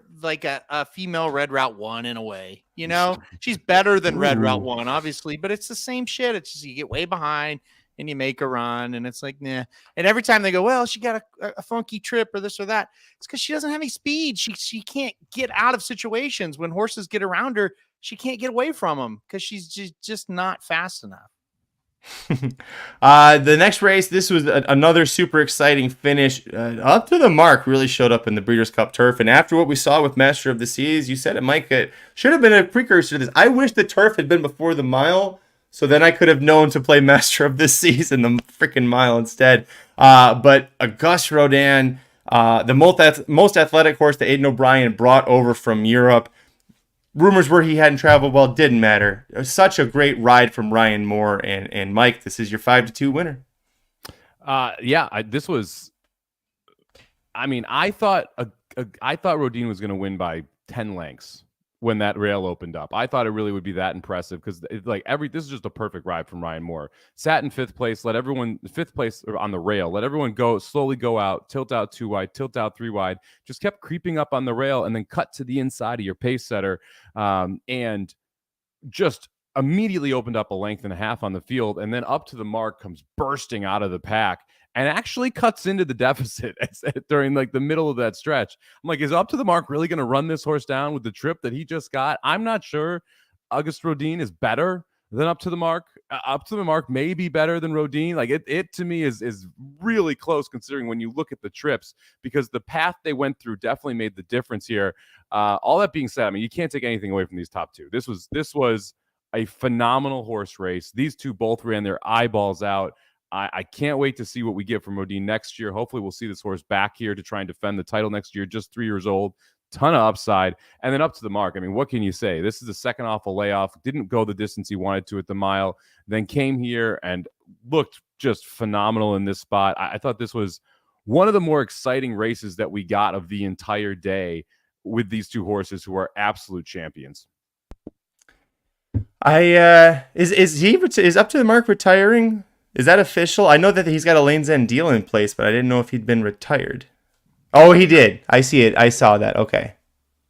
female Red Route 1 in a way. She's better than Red Route 1, obviously, but it's the same shit. It's just you get way behind and you make a run, and it's like, nah. And every time they go, well, she got a funky trip or this or that, it's because she doesn't have any speed. She can't get out of situations. When horses get around her, she can't get away from them because she's just not fast enough. The next race, this was another super exciting finish. Up to the Mark really showed up in the Breeders' Cup turf, and after what we saw with Master of the Seas, you said it, Mike, it should have been a precursor to this. I wish the turf had been before the mile, so then I could have known to play Master of the Seas in the freaking mile instead. But Auguste Rodin, the most athletic horse that Aidan O'Brien brought over from Europe. Rumors were he hadn't traveled well, didn't matter. It was such a great ride from Ryan Moore, and Mike, this is your 5-2 winner. This was. I mean, I thought Rodin was going to win by 10 lengths when that rail opened up. I thought it really would be that impressive because this is just a perfect ride from Ryan Moore. Sat in 5th place, let everyone 5th place on the rail, let everyone slowly go out, tilt out 2 wide, tilt out 3 wide, just kept creeping up on the rail and then cut to the inside of your pace setter and just immediately opened up a length and a half on the field, and then up to the Mark comes bursting out of the pack and actually cuts into the deficit during the middle of that stretch. I'm like, is Up to the Mark really going to run this horse down with the trip that he just got? I'm not sure. Auguste Rodin is better than Up to the Mark. Up to the Mark may be better than Rodin. It to me is really close considering when you look at the trips, because the path they went through definitely made the difference here. All that being said, I mean, you can't take anything away from these top 2. This was a phenomenal horse race. These two both ran their eyeballs out. I can't wait to see what we get from Rodin next year. Hopefully we'll see this horse back here to try and defend the title next year, just 3 years old. Ton of upside. And then Up to the Mark. I mean, what can you say? This is the second off a layoff. Didn't go the distance he wanted to at the mile. Then came here and looked just phenomenal in this spot. I thought this was one of the more exciting races that we got of the entire day with these two horses who are absolute champions. Is Up to the Mark retiring? Is that official? I know that he's got a Lane's End deal in place, but I didn't know if he'd been retired. Oh, he did. I see it. I saw that. Okay.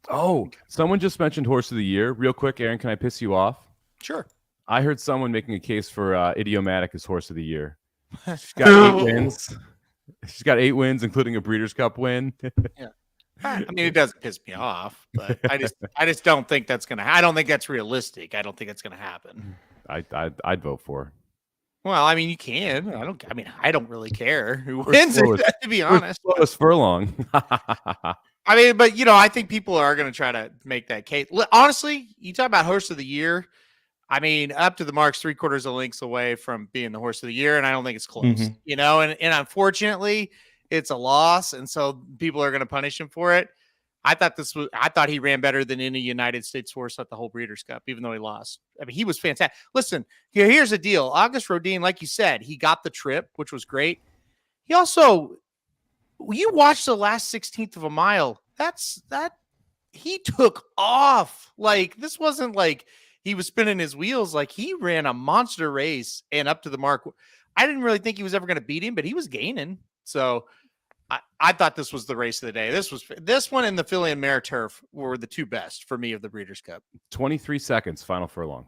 Oh, someone just mentioned horse of the year. Real quick, Aaron, can I piss you off? Sure. I heard someone making a case for Idiomatic as horse of the year. She's got 8 wins. She's got 8 wins, including a Breeders' Cup win. Yeah. I mean, it doesn't piss me off, but I just don't think that's gonna. I don't think that's realistic. I don't think it's gonna happen. I'd vote for her. Well, I mean, you can. I don't really care who wins it. To be honest, Slowest furlong. I mean, but I think people are going to try to make that case. Honestly, you talk about horse of the year. I mean, Up to the Mark's 3/4 of links away from being the horse of the year, and I don't think it's close. And unfortunately, it's a loss, and so people are going to punish him for it. I thought he ran better than any United States horse at the whole Breeders' Cup, even though he lost. I mean, he was fantastic. Listen, here's the deal. August Rodin, like you said, he got the trip, which was great. He also, you watched the last 16th of a mile. He took off. Like, this wasn't like he was spinning his wheels. Like, he ran a monster race and Up to the Mark. I didn't really think he was ever going to beat him, but he was gaining. So I thought this was the race of the day. This one and the filly and mare turf were the two best for me of the Breeders' Cup. 23 seconds, final furlong.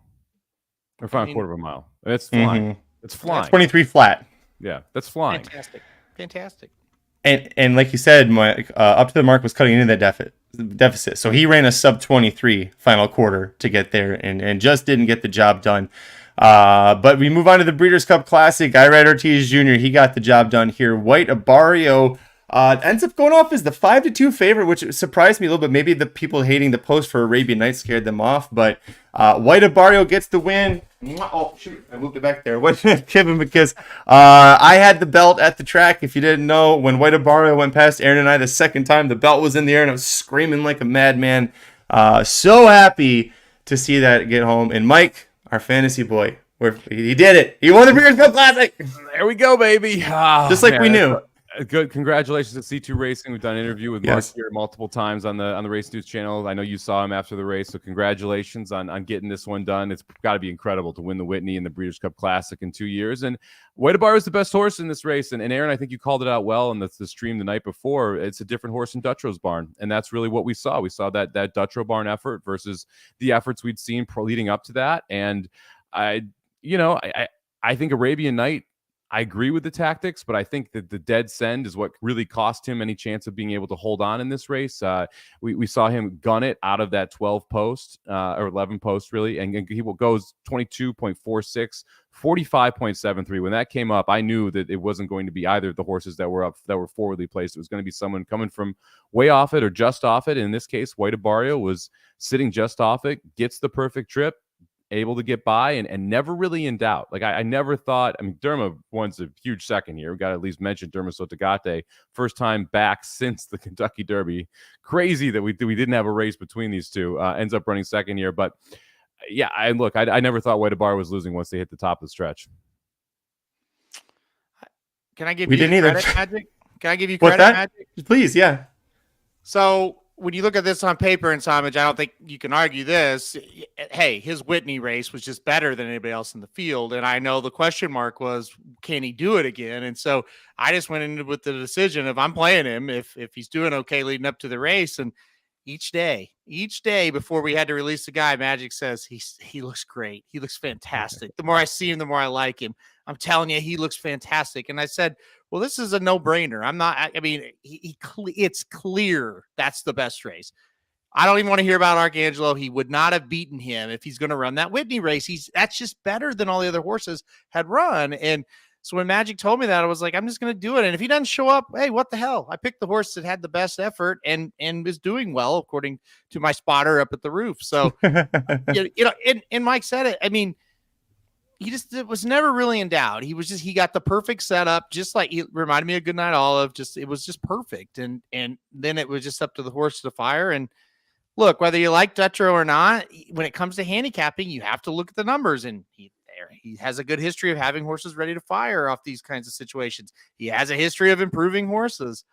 Or final quarter of a mile. It's flying. It's flying. 23 flat. Yeah, that's flying. Fantastic. And like you said, Mike, Up to the Mark was cutting into that deficit. So he ran a sub 23 final quarter to get there and just didn't get the job done. But we move on to the Breeders' Cup Classic. Irad Ortiz Jr., he got the job done here. White Abarrio ends up going off as the 5-2 favorite, which surprised me a little bit. Maybe the people hating the post for Arabian Nights scared them off. But White Abarrio gets the win. Oh, shoot. I moved it back there. What Kevin? Because I had the belt at the track. If you didn't know, when White Abarrio went past Aaron and I the second time, the belt was in the air and I was screaming like a madman. So happy to see that get home. And Mike, our fantasy boy, he did it. He won the Breeders' Cup Classic. There we go, baby. Just like we knew. Good. Congratulations to C2 Racing. We've done an interview with Mark here multiple times on the Race News channel. I know you saw him after the race, so congratulations on getting this one done. It's got to be incredible to win the Whitney and the Breeders' Cup Classic in 2 years. And White Abarrio is the best horse in this race. And Aaron, I think you called it out well in the stream the night before. It's a different horse in Dutro's barn, and that's really what we saw. We saw that Dutro barn effort versus the efforts we'd seen leading up to that. And I think Arabian Night, I agree with the tactics, but I think that the dead send is what really cost him any chance of being able to hold on in this race. We saw him gun it out of that 12 post or 11 post, really, and he goes 22.46, 45.73. When that came up, I knew that it wasn't going to be either of the horses that were forwardly placed. It was going to be someone coming from way off it or just off it. And in this case, White Abarrio was sitting just off it, gets the perfect trip, able to get by and never really in doubt. Like I never thought, Derma wants a huge second here. We got to at least mention Derma Sotogate, first time back since the Kentucky Derby. Crazy that we didn't have a race between these two. Ends up running second here. But yeah, I never thought White Abarrio was losing once they hit the top of the stretch. Can I give you credit, Magic? Can I give you credit, Magic? Please, yeah. So when you look at this on paper and Somich, I don't think you can argue this. Hey, his Whitney race was just better than anybody else in the field. And I know the question mark was, can he do it again? And so I just went in with the decision of I'm playing him if he's doing okay leading up to the race. And each day before we had to release the guy, Magic says he looks great. He looks fantastic. The more I see him, the more I like him. I'm telling you, he looks fantastic. And I said, well, this is a no-brainer. It's clear that's the best race. I don't even want to hear about Arcangelo. He would not have beaten him if he's going to run that Whitney race. That's just better than all the other horses had run. And so when Magic told me that, I was like, I'm just going to do it. And if he doesn't show up, hey, what the hell? I picked the horse that had the best effort and is doing well, according to my spotter up at the roof. So, and Mike said it. It was never really in doubt. He got the perfect setup, just like he reminded me of Goodnight Olive. It was just perfect. And then it was just up to the horse to fire. And look, whether you like Dutro or not, when it comes to handicapping, you have to look at the numbers. And he has a good history of having horses ready to fire off these kinds of situations. He has a history of improving horses.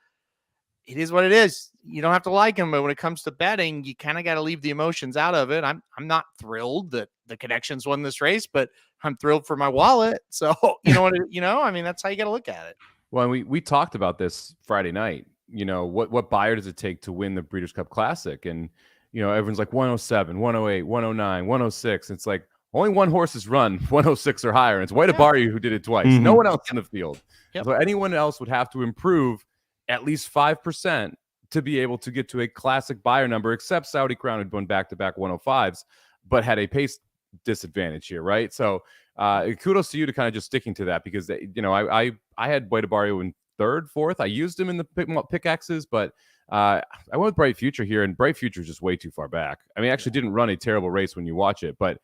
It is what it is. You don't have to like him, but when it comes to betting, you kind of got to leave the emotions out of it. I'm not thrilled that the Connections won this race, but I'm thrilled for my wallet. So that's how you got to look at it. Well, we talked about this Friday night. What buyer does it take to win the Breeders' Cup Classic? And everyone's like 107, 108, 109, 106. It's like only one horse has run 106 or higher, and it's White Abari who did it twice. No one else in the field. So anyone else would have to improve at least 5% to be able to get to a classic buyer number, except Saudi Crown had won back-to-back 105s, but had a pace disadvantage here, right? So kudos to you to kind of just sticking to that, because I had White Abari in third, fourth. I used him in the pickaxes, but I went with Bright Future here, and Bright Future is just way too far back. I mean, actually didn't run a terrible race when you watch it, but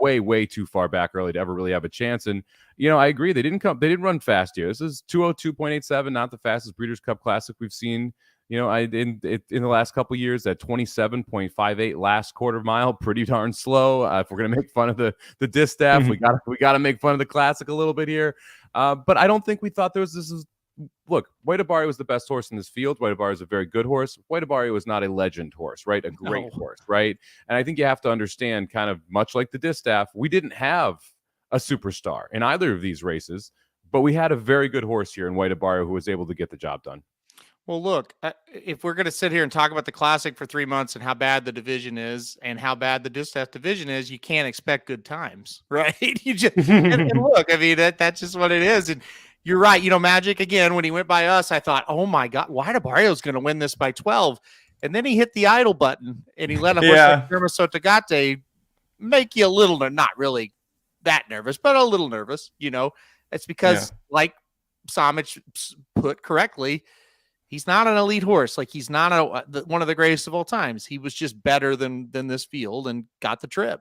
way, way too far back early to ever really have a chance. And, I agree. They didn't run fast here. This is 202.87, not the fastest Breeders' Cup Classic we've seen. In the last couple of years, at 27.58 last quarter mile, pretty darn slow. If we're gonna make fun of the Distaff, we gotta make fun of the Classic a little bit here. But I don't think we thought look, White Abari was the best horse in this field. White Abari is a very good horse. White Abari was not a legend horse, right? A great horse, right? And I think you have to understand, kind of much like the Distaff, we didn't have a superstar in either of these races, but we had a very good horse here in White Abari who was able to get the job done. Well, look, if we're going to sit here and talk about the Classic for 3 months and how bad the division is and how bad the Distaff division is, you can't expect good times, right? You just and look, I mean, that's just what it is. And you're right. Magic, again, when he went by us, I thought, oh my God, White Abario's going to win this by 12. And then he hit the idle button and he let a horse like Derma Sotogate make you a little, not really that nervous, but a little nervous. It's because, like Somich put correctly, he's not an elite horse. Like, he's not one of the greatest of all times. He was just better than this field and got the trip.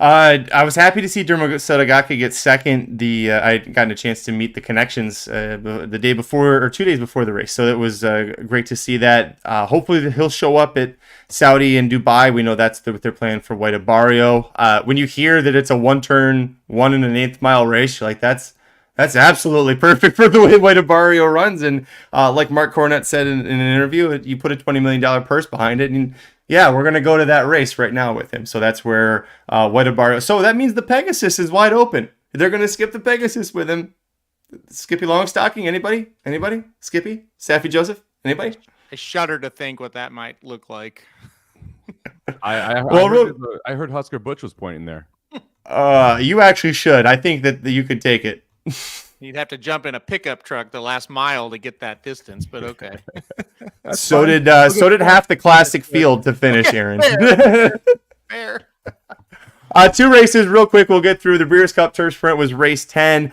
I was happy to see Derma Sotogake get second. I had gotten a chance to meet the connections the day before or 2 days before the race, so it was great to see that. Hopefully he'll show up at Saudi and Dubai. We know that's what they're planning for White Abario. When you hear that it's a one-turn, 1 1/8 mile race, you're like, that's absolutely perfect for the way White Abario runs. And like Mark Cornett said in an interview, you put a $20 million purse behind it, and yeah, we're going to go to that race right now with him. So that's where White Abario. So that means the Pegasus is wide open. They're going to skip the Pegasus with him. Skippy Longstocking, anybody? Skippy? Saffy Joseph? Anybody? I shudder to think what that might look like. I heard Husker Butch was pointing there. You actually should. I think that you could take it. You'd have to jump in a pickup truck the last mile to get that distance, but okay. So did half the Classic field to finish, Aaron. Fair. 2 races real quick. We'll get through. The Breeders' Cup Turf Sprint was race 10.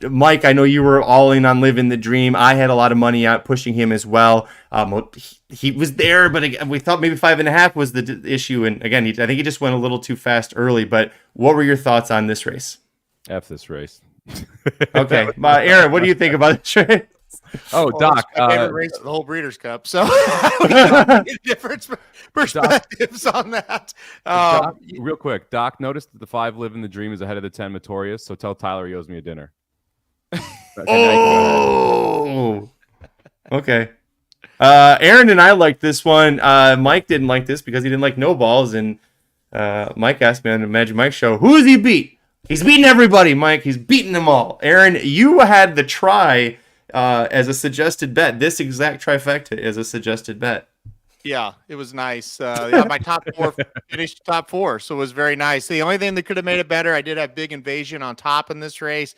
Mike, I know you were all in on Living the Dream. I had a lot of money out pushing him as well. He was there, but again, we thought maybe 5.5 was the issue. And again, I think he just went a little too fast early. But what were your thoughts on this race? F this race. Okay, Aaron, what do you think about this race? Oh, Doc, my favorite race of the whole Breeders' Cup. So different perspectives on that. Doc, real quick, Doc noticed that the 5 Living the Dream is ahead of the 10 Notorious. So tell Tyler he owes me a dinner. Oh, okay. Aaron and I liked this one. Mike didn't like this because he didn't like no balls, and Mike asked me on the Magic Mike show, who does he beat? He's beating everybody, Mike. He's beating them all. Aaron, you had the try as a suggested bet. This exact trifecta is a suggested bet. Yeah, it was nice. My top 4 finished top 4, so it was very nice. The only thing that could have made it better, I did have Big Invasion on top in this race.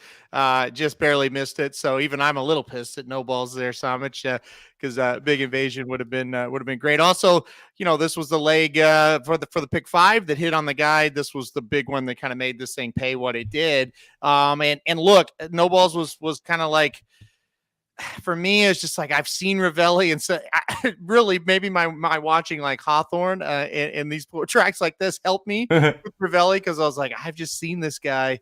Just barely missed it. So even I'm a little pissed at no balls there, Somich, because Big Invasion would have been great. Also, this was the leg for the pick 5 that hit on the guide. This was the big one that kind of made this thing pay what it did. And look, no balls was kind of like, for me, it's just like I've seen Ravelli, and so really maybe my watching like Hawthorne and these tracks like this helped me with Ravelli, because I was like, I've just seen this guy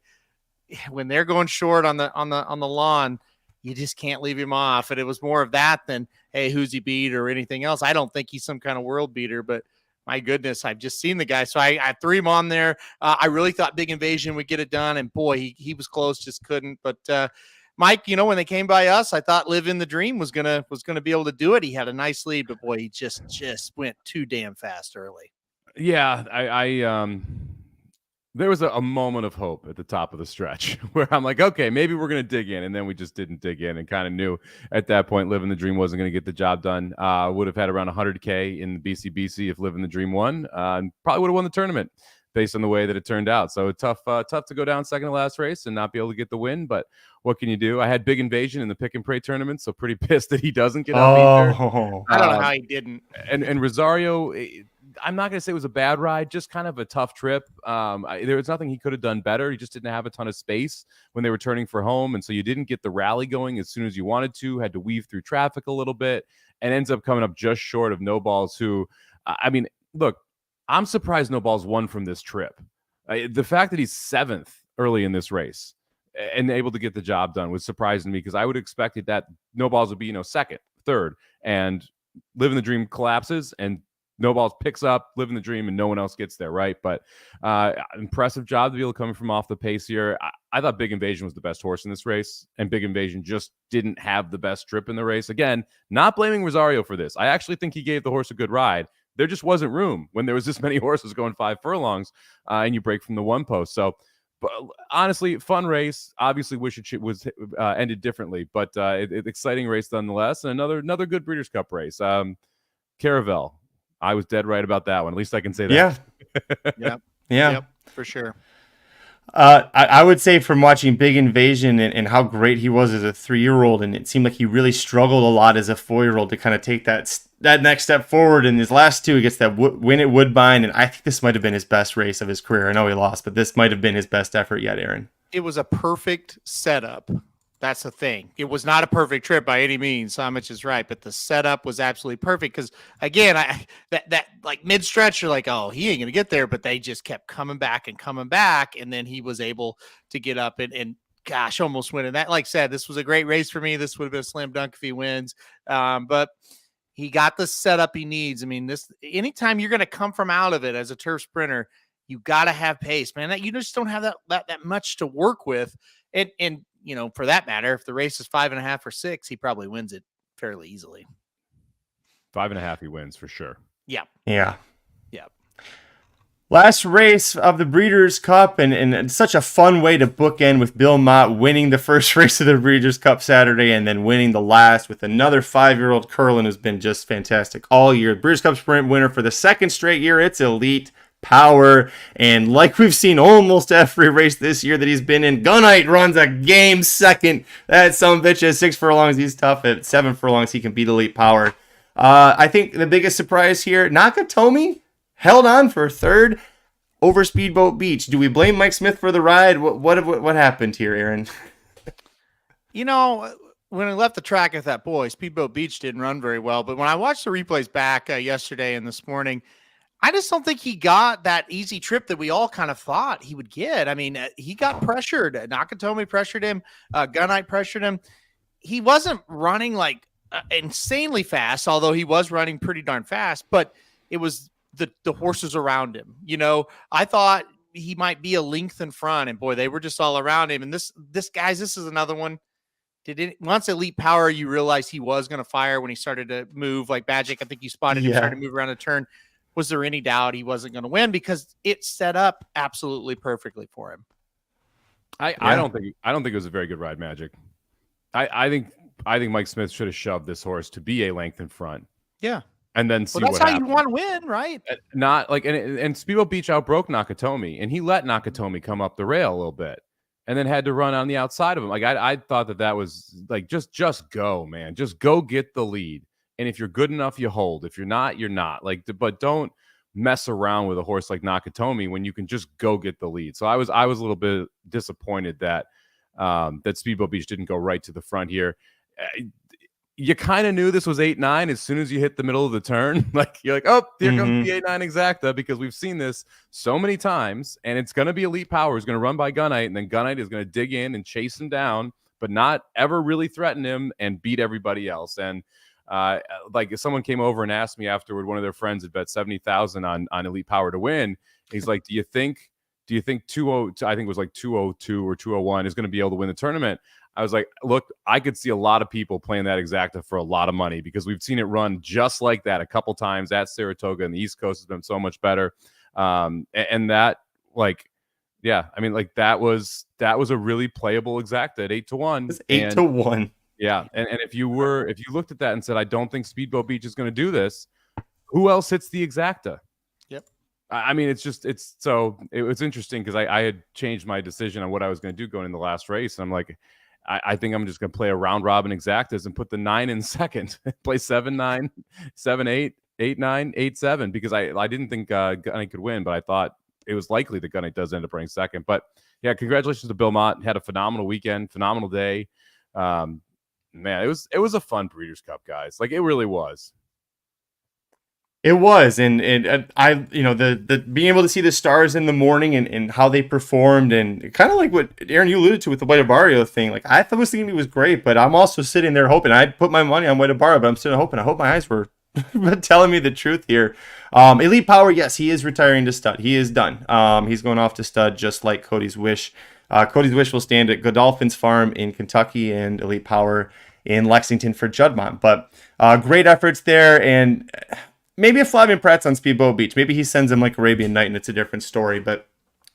when they're going short on the lawn, you just can't leave him off. And it was more of that than, hey, who's he beat or anything else. I don't think he's some kind of world beater, but my goodness, I've just seen the guy. So I threw him on there. I really thought Big Invasion would get it done, and boy, he was close, just couldn't. But Mike, when they came by us, I thought Live in the Dream was gonna be able to do it. He had a nice lead, but boy, he just went too damn fast early. Yeah, There was a moment of hope at the top of the stretch where I'm like, okay, maybe we're going to dig in. And then we just didn't dig in and kind of knew at that point Living the Dream wasn't going to get the job done. Would have had around 100K in the BCBC if Living the Dream won, and probably would have won the tournament based on the way that it turned out. So tough to go down second to last race and not be able to get the win. But what can you do? I had Big Invasion in the pick and pray tournament, so pretty pissed that he doesn't get up either. I don't know how he didn't. And Rosario, I'm not going to say it was a bad ride, just kind of a tough trip. There was nothing he could have done better. He just didn't have a ton of space when they were turning for home. And so you didn't get the rally going as soon as you wanted to, had to weave through traffic a little bit, and ends up coming up just short of No Balls, who, look, I'm surprised No Balls won from this trip. The fact that he's 7th early in this race and able to get the job done was surprising to me, because I would have expected that No Balls would be, 2nd, 3rd, and Living the Dream collapses and No Balls picks up Living the Dream and no one else gets there, right? But impressive job to be able to come from off the pace here. I thought Big Invasion was the best horse in this race, and Big Invasion just didn't have the best trip in the race. Again, not blaming Rosario for this. I actually think he gave the horse a good ride. There just wasn't room when there was this many horses going 5 furlongs and you break from the one post. So, but honestly, fun race. Obviously, wish it was ended differently, but exciting race nonetheless. And another good Breeders' Cup race. Caravel. I was dead right about that one. At least I can say that. Yeah. Yeah. Yep, for sure. I would say from watching Big Invasion and how great he was as a 3-year-old, and it seemed like he really struggled a lot as a 4-year-old to kind of take that next step forward. In his last 2, he gets that win at Woodbine, and I think this might have been his best race of his career. I know he lost, but this might have been his best effort yet, Aaron. It was a perfect setup. That's the thing. It was not a perfect trip by any means. Somich is right, but the setup was absolutely perfect because, again, that like mid-stretch, you're like, oh, he ain't going to get there, but they just kept coming back, and then he was able to get up and gosh, almost win. And that, like I said, this was a great race for me. This would have been a slam dunk if he wins, but he got the setup he needs. I mean, this anytime you're going to come from out of it as a turf sprinter, you got to have pace, man. That you just don't have that much to work with, and for that matter, if the race is 5.5 or 6, he probably wins it fairly easily. 5.5, he wins for sure. Yeah. Yeah. Yeah. Last race of the Breeders' Cup, and such a fun way to bookend with Bill Mott winning the first race of the Breeders' Cup Saturday and then winning the last with another 5-year-old Curlin who's been just fantastic all year. Breeders' Cup Sprint winner for the 2nd straight year. It's elite power, and like we've seen almost every race this year that he's been in, Gunite runs a game second. That sumbitch at 6 furlongs, he's tough. At 7 furlongs, he can beat elite power. I think the biggest surprise here, Nakatomi held on for 3rd over Speedboat Beach. Do we blame Mike Smith for the ride? What happened here, Aaron? When I left the track at that Speedboat Beach didn't run very well, but when I watched the replays back yesterday and this morning, I just don't think he got that easy trip that we all kind of thought he would get. I mean, he got pressured. Nakatomi pressured him. Gunite pressured him. He wasn't running like insanely fast, although he was running pretty darn fast, but it was the horses around him. I thought he might be a length in front, and boy, they were just all around him. And this is another one. Once elite power, you realize he was going to fire when he started to move like magic. I think you spotted him starting to move around the turn. Was there any doubt he wasn't going to win because it set up absolutely perfectly for him? I don't think it was a very good ride, Magic. I think Mike Smith should have shoved this horse to be a length in front. Yeah. And then see that's what how happens. you want to win, right? Not like and Speedboat Beach outbroke Nakatomi, and he let Nakatomi come up the rail a little bit, and then had to run on the outside of him. Like I thought that was like just go, man, just go get the lead. And if you're good enough, you hold. If you're not, you're not. But don't mess around with a horse like Nakatomi when you can just go get the lead. So I was a little bit disappointed that Speedboat Beach didn't go right to the front here. You kind of knew this was 8-9 as soon as you hit the middle of the turn. You're like, oh, here comes the 8-9 exacta, because we've seen this so many times, and it's going to be elite power. It's going to run by Gunite, and then Gunite is going to dig in and chase him down, but not ever really threaten him and beat everybody else. And if someone came over and asked me afterward, one of their friends had bet 70,000 on elite power to win. He's like, do you think 202, I think it was like 202 or 201 is going to be able to win the tournament? I was like, look, I could see a lot of people playing that exacta for a lot of money, because we've seen it run just like that a couple times at Saratoga, and the East Coast has been so much better. And that, Yeah, I mean, like that was a really playable exacta at 8-1. It's 8-1. Yeah, and if you looked at that and said, I don't think Speedboat Beach is going to do this, who else hits the exacta? Yep. I mean, it was interesting because I had changed my decision on what I was going to do going in the last race, and I'm like, I think I'm just going to play a round robin exactas and put the 9 in second, play 7-9, 7-8, 8-9, 8-7, because I didn't think Gunny could win, but I thought it was likely that Gunny does end up running second. But yeah, congratulations to Bill Mott. Had a phenomenal weekend, phenomenal day. Man, it was a fun Breeders' Cup, guys. Like, it really was. It was, and I, the being able to see the stars in the morning and how they performed, and kind of like what Aaron, you alluded to with the White Barrio thing. Like, I was thinking it was great, but I'm also sitting there hoping. I put my money on White Barrio, but I'm sitting hoping. I hope my eyes were telling me the truth here. Elite Power, yes, he is retiring to stud. He is done. He's going off to stud, just like Cody's Wish. Cody's Wish will stand at Godolphin's Farm in Kentucky, and Elite Power in Lexington for Juddmonte. But great efforts there, and maybe if Flavien Prat's on Speedboat Beach, maybe he sends him like Arabian Night and it's a different story. But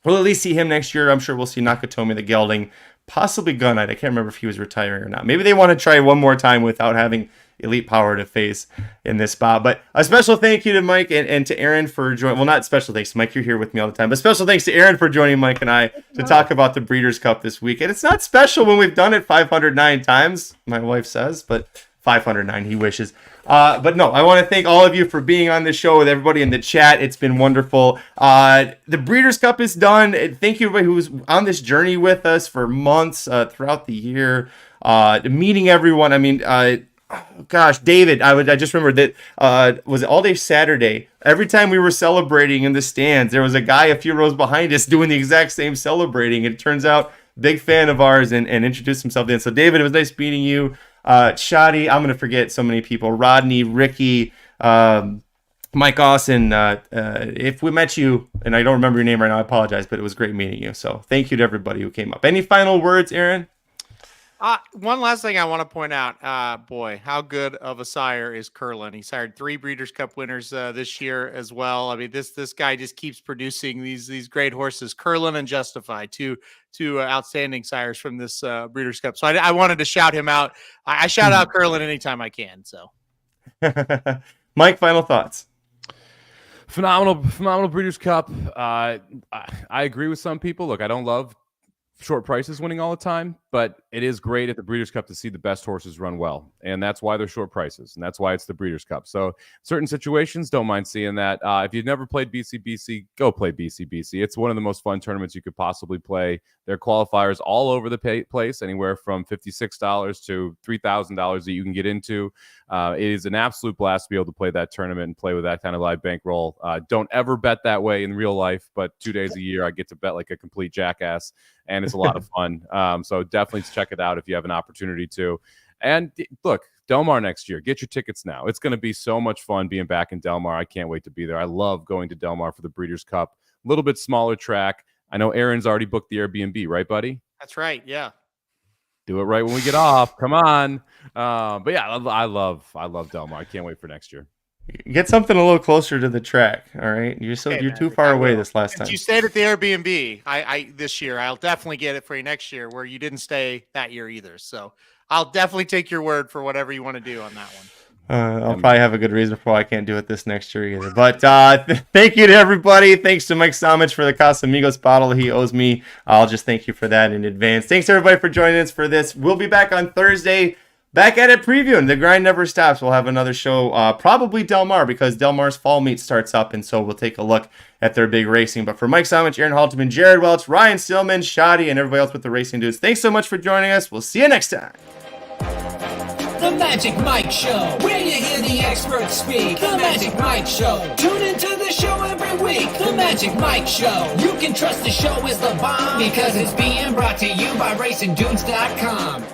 we'll at least see him next year. I'm sure we'll see Nakatomi the Gelding, possibly Gun Knight. I can't remember if he was retiring or not. Maybe they want to try one more time without having Elite Power to face in this spot. But a special thank you to Mike and to Aaron for joining. Well, not special thanks to Mike. You're here with me all the time. But special thanks to Aaron for joining Mike and I to talk about the Breeders' Cup this week. And it's not special when we've done it 509 times, my wife says, but 509 he wishes. But no, I want to thank all of you for being on the show, with everybody in the chat. It's been wonderful. The Breeders' Cup is done. Thank you everybody who was on this journey with us for months throughout the year. Meeting everyone. I mean, gosh, David, I just remembered that was it all day Saturday. Every time we were celebrating in the stands, there was a guy a few rows behind us doing the exact same celebrating. And it turns out, big fan of ours and introduced himself then. So David, it was nice meeting you. Shadi, I'm going to forget so many people. Rodney, Ricky, Mike Austin. If we met you, and I don't remember your name right now, I apologize, but it was great meeting you. So thank you to everybody who came up. Any final words, Aaron? One last thing I want to point out, boy, how good of a sire is Curlin. He sired 3 Breeders' Cup winners this year as well. I mean, this guy just keeps producing these great horses. Curlin and Justify, two outstanding sires from this Breeders' Cup. So I wanted to shout him out. I shout out Curlin anytime I can. So, Mike, final thoughts. Phenomenal Breeders' Cup. I agree with some people. Look, I don't love short prices winning all the time, but it is great at the Breeders' Cup to see the best horses run well, and that's why they're short prices, and that's why it's the Breeders' Cup. So certain situations, don't mind seeing that. If you've never played BCBC, go play BCBC. It's one of the most fun tournaments you could possibly play. There are qualifiers all over the place, anywhere from $56 to $3,000 that you can get into. It is an absolute blast to be able to play that tournament and play with that kind of live bankroll. Don't ever bet that way in real life, but 2 days a year I get to bet like a complete jackass, and it's a lot of fun. So definitely check it out if you have an opportunity to. And look, Del Mar next year, get your tickets now. It's going to be so much fun being back in Del Mar. I can't wait to be there. I love going to Del Mar for the Breeders' Cup. A little bit smaller track. I know Aaron's already booked the Airbnb, right, buddy? That's right. Yeah. Do it right when we get off. Come on. But yeah, I love Del Mar. I can't wait for next year. Get something a little closer to the track. All right. You're too far away this last time. You stayed at the Airbnb I this year. I'll definitely get it for you next year, where you didn't stay that year either. So I'll definitely take your word for whatever you want to do on that one. I'll probably have a good reason for why I can't do it this next year either. But thank you to everybody. Thanks to Mike Somich for the Casamigos bottle he owes me. I'll just thank you for that in advance. Thanks everybody for joining us for this. We'll be back on Thursday. Back at it previewing. The grind never stops. We'll have another show, probably Del Mar, because Del Mar's fall meet starts up, and so we'll take a look at their big racing. But for Mike Somich, Aaron Halterman, Jared Welch, Ryan Stillman, Shadi, and everybody else with the Racing Dudes, thanks so much for joining us. We'll see you next time. The Magic Mike Show, where you hear the experts speak. The Magic Mike Show. Tune into the show every week. The Magic Mike Show. You can trust the show is the bomb, because it's being brought to you by RacingDudes.com.